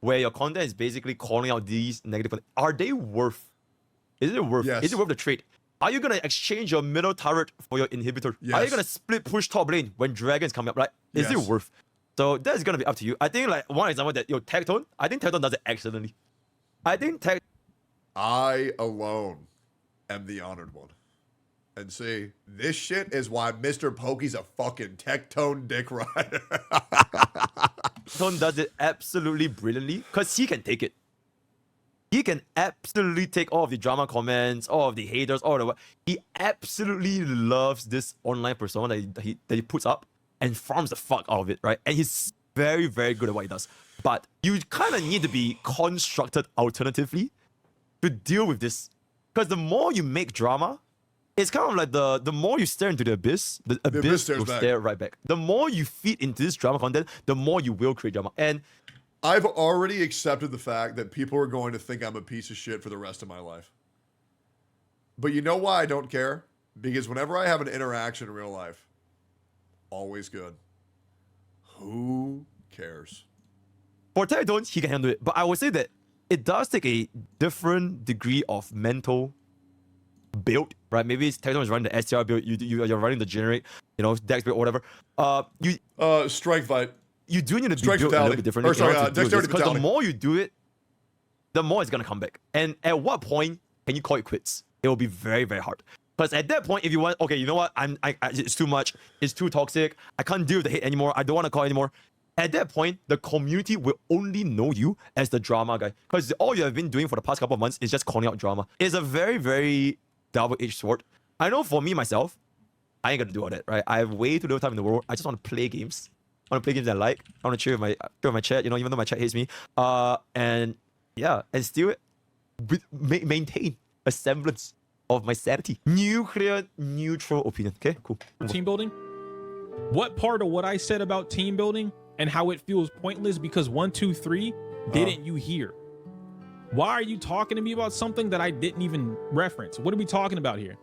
where your content is basically calling out these negative content? Are they worth? Is it worth? Yes. Is it worth the trade? Are you gonna exchange your middle turret for your inhibitor? Are you Yes. gonna split push top lane when Dragon's coming up? Right? Is it Yes. worth? So that's gonna be up to you. I think like one example that Tectone, I think Tectone does it excellently. I think I alone am the honored one. And see, this shit is why Mr. Pokey's a fucking Tectone dick rider. Tectone does it absolutely brilliantly because he can take it. He can absolutely take all of the drama comments, all of the haters, all of the. He absolutely loves this online persona that he puts up and farms the fuck out of it, right? And he's very, very good at what he does. But you kind of need to be constructed alternatively to deal with this. Because the more you make drama, it's kind of like the more you stare into the abyss abyss stares will back. stare right back. The more you feed into this drama content, the more you will create drama. And I've already accepted the fact that people are going to think I'm a piece of shit for the rest of my life. But you know why I don't care? Because whenever I have an interaction in real life, always good. Who cares? for Tectone, he can handle it. But I would say that it does take a different degree of mental build, right? Maybe Tectone is running the STR build, you're running the generate, Dex build or whatever. Strength fight. You do need to be Strength built a little vitality. bit differently. Or sorry, Because dexterity the vitality. more you do it, the more it's gonna come back. And at what point can you call it quits? It will be very, very hard. Because at that point, if you want, okay, you know what? It's too much. It's too toxic. I can't deal with the hate anymore. I don't want to call anymore. At that point, the community will only know you as the drama guy. Because all you have been doing for the past couple of months is just calling out drama. It's a very, very double-edged sword. I know for me, myself, I ain't gonna do all that, right? I have way too little time in the world. I just want to play games. I want to play games I like. I want to chill with my chat, even though my chat hates me. And still maintain a semblance of my sanity. Nuclear neutral opinion. Okay, cool. Team building? What part of what I said about team building and how it feels pointless because 1, 2, 3 didn't you hear? Why are you talking to me about something that I didn't even reference? What are we talking about here?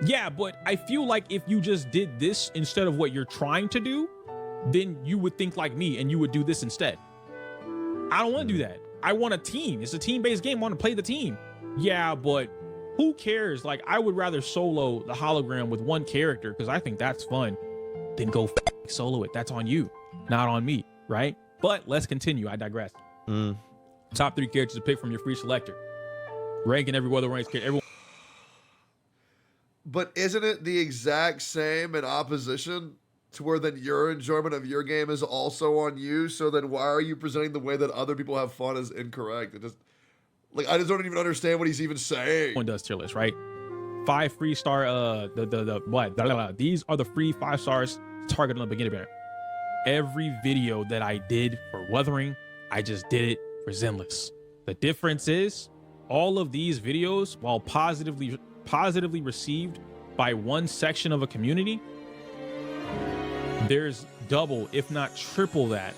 Yeah, but I feel like if you just did this instead of what you're trying to do, then you would think like me and you would do this instead. I don't want to do that. I want a team. It's a team-based game. I want to play the team. Yeah, but who cares? Like, I would rather solo the hologram with one character because I think that's fun than go solo it. That's on you, not on me, right? But let's continue. I digress. Top 3 characters to pick from your free selector. Ranking every weather ranks character. Everyone. But isn't it the exact same in opposition to where then your enjoyment of your game is also on you? So then why are you presenting the way that other people have fun as incorrect? It just, like, I just don't even understand what he's even saying. Everyone does tier list, right? 5 free star. These are the free 5 stars targeted on the beginner banner. Every video that I did for Wuthering, I just did it for Zenless. The difference is all of these videos, while positively received by one section of a community, there's double, if not triple that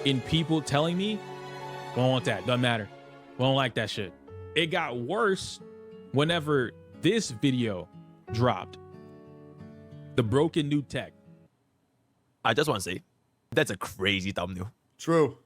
in people telling me, we don't want that, doesn't matter. We don't like that shit. It got worse whenever this video dropped. The broken new tech. I just want to say, that's a crazy thumbnail. True.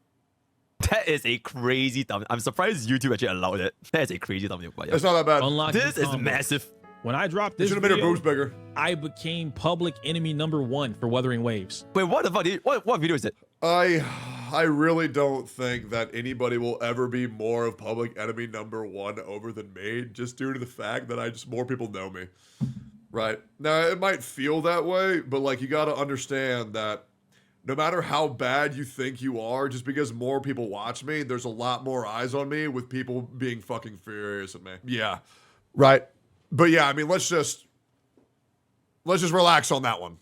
That is a crazy thumbnail. I'm surprised YouTube actually allowed it. That is a crazy thumbnail. But yeah. It's not that bad. Unlock This new is combos. massive. When I dropped You this should have made her video, boobs bigger. I became public enemy #1 for Wuthering Waves. Wait, what the fuck? What video is it? I really don't think that anybody will ever be more of public enemy #1 over than me, just due to the fact that more people know me. Right? Now, it might feel that way, but like, you got to understand that no matter how bad you think you are, just because more people watch me, there's a lot more eyes on me with people being fucking furious at me. Yeah. Right. But yeah, I mean, let's just relax on that one.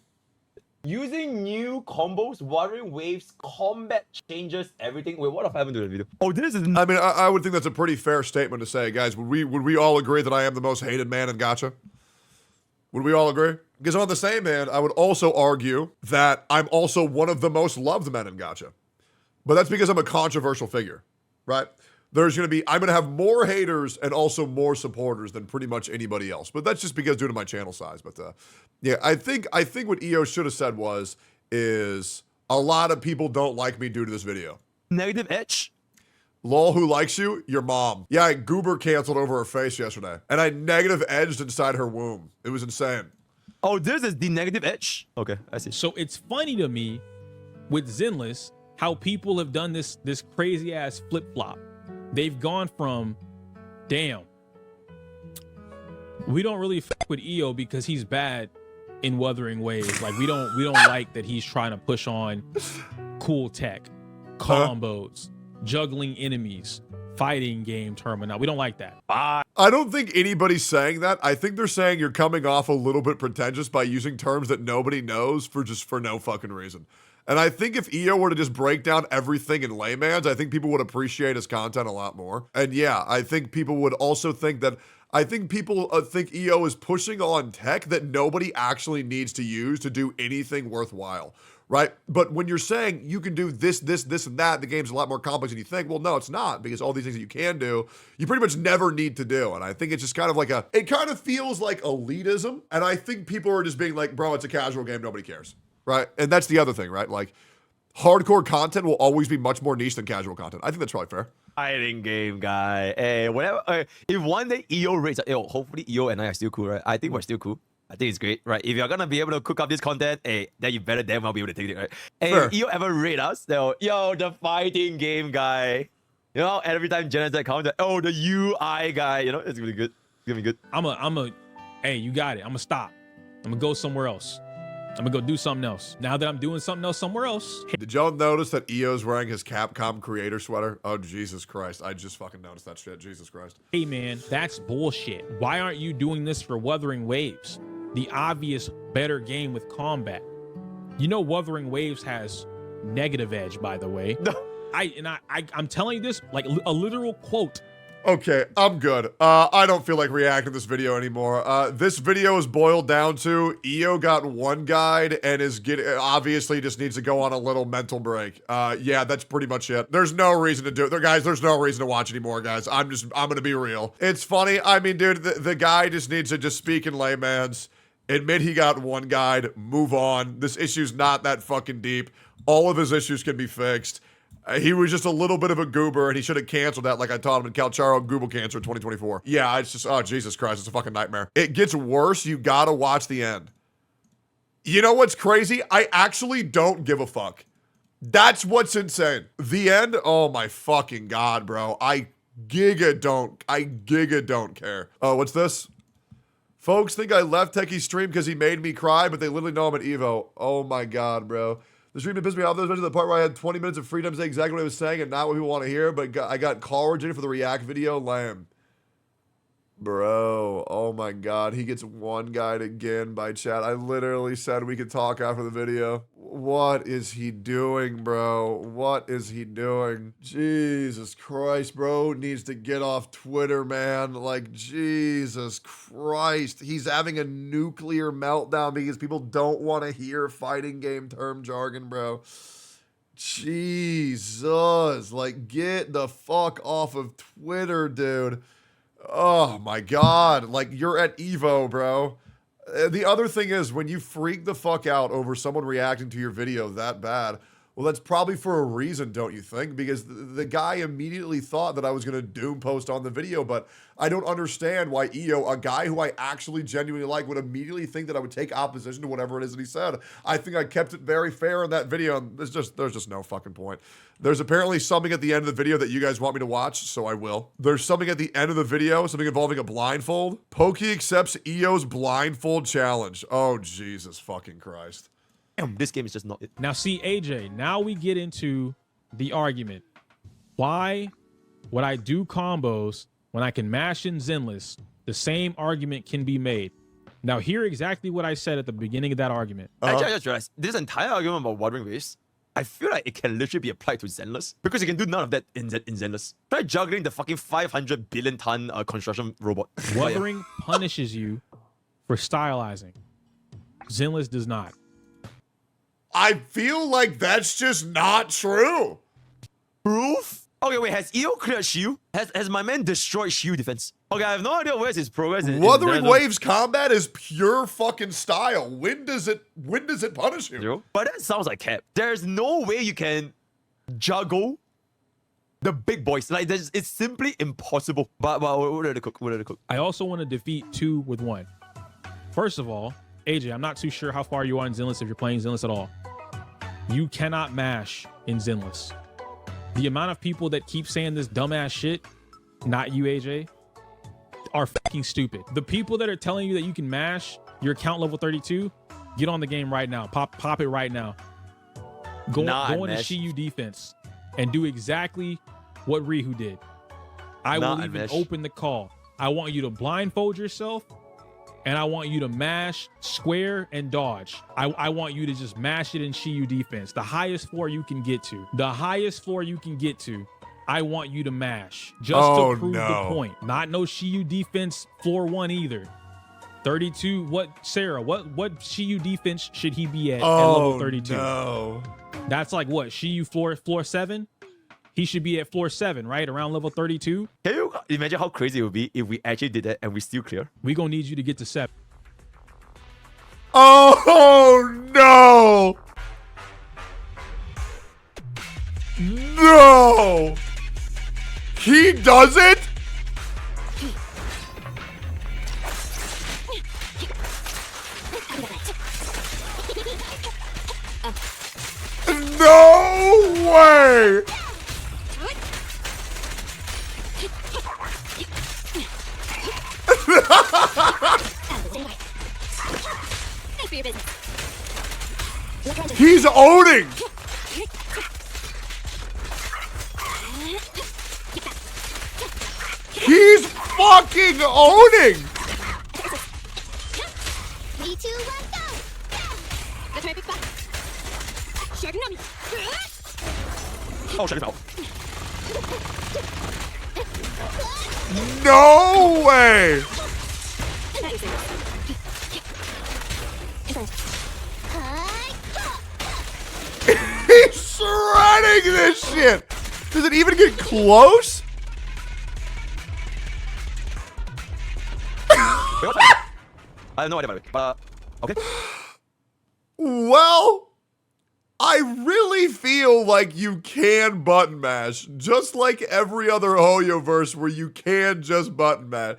Using new combos, Wuthering Waves, combat changes everything. Wait, what if I haven't done the video? Oh, this is. I mean, I would think that's a pretty fair statement to say, guys. Would we all agree that I am the most hated man in gacha? Would we all agree? Because on the same hand, I would also argue that I'm also one of the most loved men in gacha. But that's because I'm a controversial figure, right? I'm going to have more haters and also more supporters than pretty much anybody else. But that's just because due to my channel size. But yeah, I think what EO should have said is a lot of people don't like me due to this video. Negative edge. Lol, who likes you? Your mom. Yeah, I goober canceled over her face yesterday. And I negative edged inside her womb. It was insane. Oh, this is the negative edge. Okay, I see. So it's funny to me with Zenless how people have done this crazy ass flip flop. They've gone from, damn, we don't really fuck with EO because he's bad in Wuthering Waves. Like we don't like that he's trying to push on cool tech, combos, juggling enemies, fighting game terminal. We don't like that. I don't think anybody's saying that. I think they're saying you're coming off a little bit pretentious by using terms that nobody knows for no fucking reason. And I think if EO were to just break down everything in layman's, I think people would appreciate his content a lot more. And yeah, I think people would also think that, I think people think EO is pushing on tech that nobody actually needs to use to do anything worthwhile, right? But when you're saying you can do this, and that, the game's a lot more complex than you think, well, no, it's not, because all these things that you can do, you pretty much never need to do. And I think it's just kind of like it kind of feels like elitism. And I think people are just being like, bro, it's a casual game, nobody cares. Right? And that's the other thing, right? Like, hardcore content will always be much more niche than casual content. I think that's probably fair. Fighting game guy. Hey, whatever. If one day EO rates, hopefully EO and I are still cool, right? I think we're still cool. I think it's great, right? If you're gonna be able to cook up this content, hey, then you better damn well be able to take it, right? Hey, Fair. if EO ever rate us, they'll, yo, the fighting game guy. You know, every time Jenna's comment, oh, the UI guy. You know, it's gonna be good. It's gonna be good. Hey, you got it. I'm gonna stop. I'm gonna go somewhere else. I'm gonna go do something else. Now that I'm doing something else somewhere else. Did y'all notice that EO's wearing his Capcom creator sweater? Oh, Jesus Christ. I just fucking noticed that shit. Jesus Christ. Hey, man, that's bullshit. Why aren't you doing this for Wuthering Waves? The obvious better game with combat. You know Wuthering Waves has negative edge, by the way. No. I'm telling you this like a literal quote. Okay, I'm good. I don't feel like reacting to this video anymore. This video is boiled down to EO got one guide and is obviously just needs to go on a little mental break. Yeah, that's pretty much it. There's no reason to do it. Guys, there's no reason to watch anymore, guys. I'm gonna be real. It's funny. I mean, dude, the guy just needs to just speak in layman's, admit he got one guide, move on. This issue's not that fucking deep. All of his issues can be fixed. He was just a little bit of a goober, and he should have canceled that like I taught him in Calcharo Google Cancer in 2024. Yeah, it's just, oh, Jesus Christ, it's a fucking nightmare. It gets worse. You gotta watch the end. You know what's crazy? I actually don't give a fuck. That's what's insane. The end? Oh my fucking God, bro. I giga don't care. Oh, what's this? Folks think I left Techie's stream because he made me cry, but they literally know I'm at Evo. Oh my God, bro. The stream pissed me off. Especially the part where I had 20 minutes of freedom to say exactly what I was saying and not what people want to hear, but I got call rejected for the React video. Lame. Bro, oh my God. He gets one guide again by chat. I literally said we could talk after the video. What is he doing, bro? What is he doing? Jesus Christ, bro needs to get off Twitter, man. Like, Jesus Christ. He's having a nuclear meltdown because people don't want to hear fighting game term jargon, bro. Jesus. Like, get the fuck off of Twitter, dude. Oh my God, like you're at Evo, bro. The other thing is when you freak the fuck out over someone reacting to your video that bad, well, that's probably for a reason, don't you think? Because the guy immediately thought that I was going to doom post on the video, but I don't understand why EO, a guy who I actually genuinely like, would immediately think that I would take opposition to whatever it is that he said. I think I kept it very fair in that video, and there's just no fucking point. There's apparently something at the end of the video that you guys want me to watch, so I will. There's something at the end of the video, something involving a blindfold. Pokey accepts EO's blindfold challenge. Oh, Jesus fucking Christ. Damn, this game is just not it. Now, see, AJ, now we get into the argument. Why would I do combos when I can mash in Zenless? The same argument can be made. Now, hear exactly what I said at the beginning of that argument. Actually, I just realized this entire argument about Wuthering Waves, I feel like it can literally be applied to Zenless because you can do none of that in Zenless. Try juggling the fucking 500 billion ton construction robot. Wuthering punishes you for stylizing. Zenless does not. I feel like that's just not true. Proof? Okay, wait, has EO cleared shield? Has my man destroyed shield defense? Okay, I have no idea where's his progress. Wuthering Waves combat is pure fucking style. When does it punish you? Zero? But that sounds like cap. There's no way you can juggle The big boys. Like, it's simply impossible. But what did they cook? What did they cook? I also want to defeat 2 with 1. First of all, AJ, I'm not too sure how far you are in Zenless if you're playing Zenless at all. You cannot mash in Zenless. The amount of people that keep saying this dumbass shit, not you, AJ, are fucking stupid. The people that are telling you that you can mash your account level 32, get on the game right now. Pop it right now. Go into Shiyu defense and do exactly what Rihu did. I will even open the call. I want you to blindfold yourself, and I want you to mash, square, and dodge. I want you to just mash it in Shiyu defense. The highest floor you can get to. The highest floor you can get to. I want you to mash just to prove the point. Not no Shiyu defense floor 1 either. 32. What Sarah? What Shiyu defense should he be at level 32? No. That's like what Shiyu floor 7. He should be at floor 7, right? Around level 32. Can you imagine how crazy it would be if we actually did that and we still clear? We gonna need you to get to 7. Oh no! No! He does it? No way! He's owning! He's fucking owning! Oh, check it out. No way! He's shredding this shit! Does it even get close? I have no idea, by the way. But, okay. Well, I really feel like you can button mash, just like every other Hoyoverse where you can just button mash.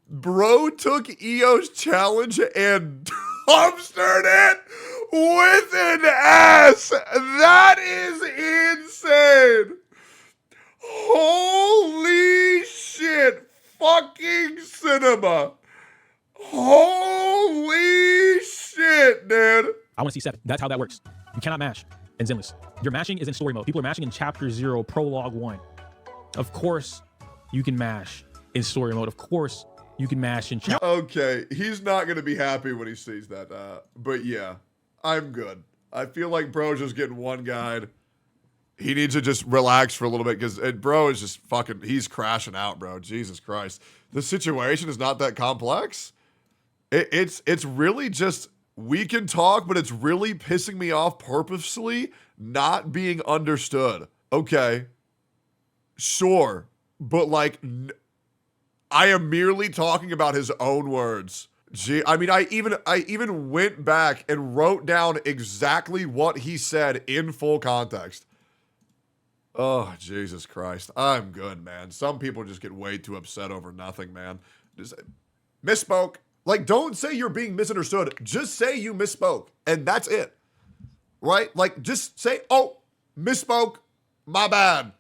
Bro took EO's challenge and dumpstered it with an ass. That is insane. Holy shit. Fucking cinema. Holy shit, dude. I want to see 7. That's how that works. You cannot mash in Zenless. Your mashing is in story mode. People are mashing in chapter 0, prologue 1. Of course, you can mash in story mode. Of course, you can mash in chapter. Okay, he's not going to be happy when he sees that. But yeah, I'm good. I feel like bro's just getting one guide. He needs to just relax for a little bit because bro is just fucking, he's crashing out, bro. Jesus Christ. The situation is not that complex. It's really just, we can talk, but it's really pissing me off purposely not being understood. Okay. Sure. But like, I am merely talking about his own words. Gee, I mean, I even went back and wrote down exactly what he said in full context. Oh, Jesus Christ. I'm good, man. Some people just get way too upset over nothing, man. Just misspoke. Like, don't say you're being misunderstood. Just say you misspoke. And that's it. Right? Like, just say, oh, misspoke. My bad.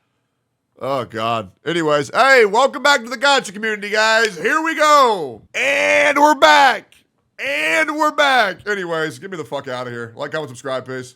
Oh, God. Anyways, hey, welcome back to the Gotcha community, guys. Here we go. And we're back. And we're back. Anyways, get me the fuck out of here. Like, comment, subscribe, peace.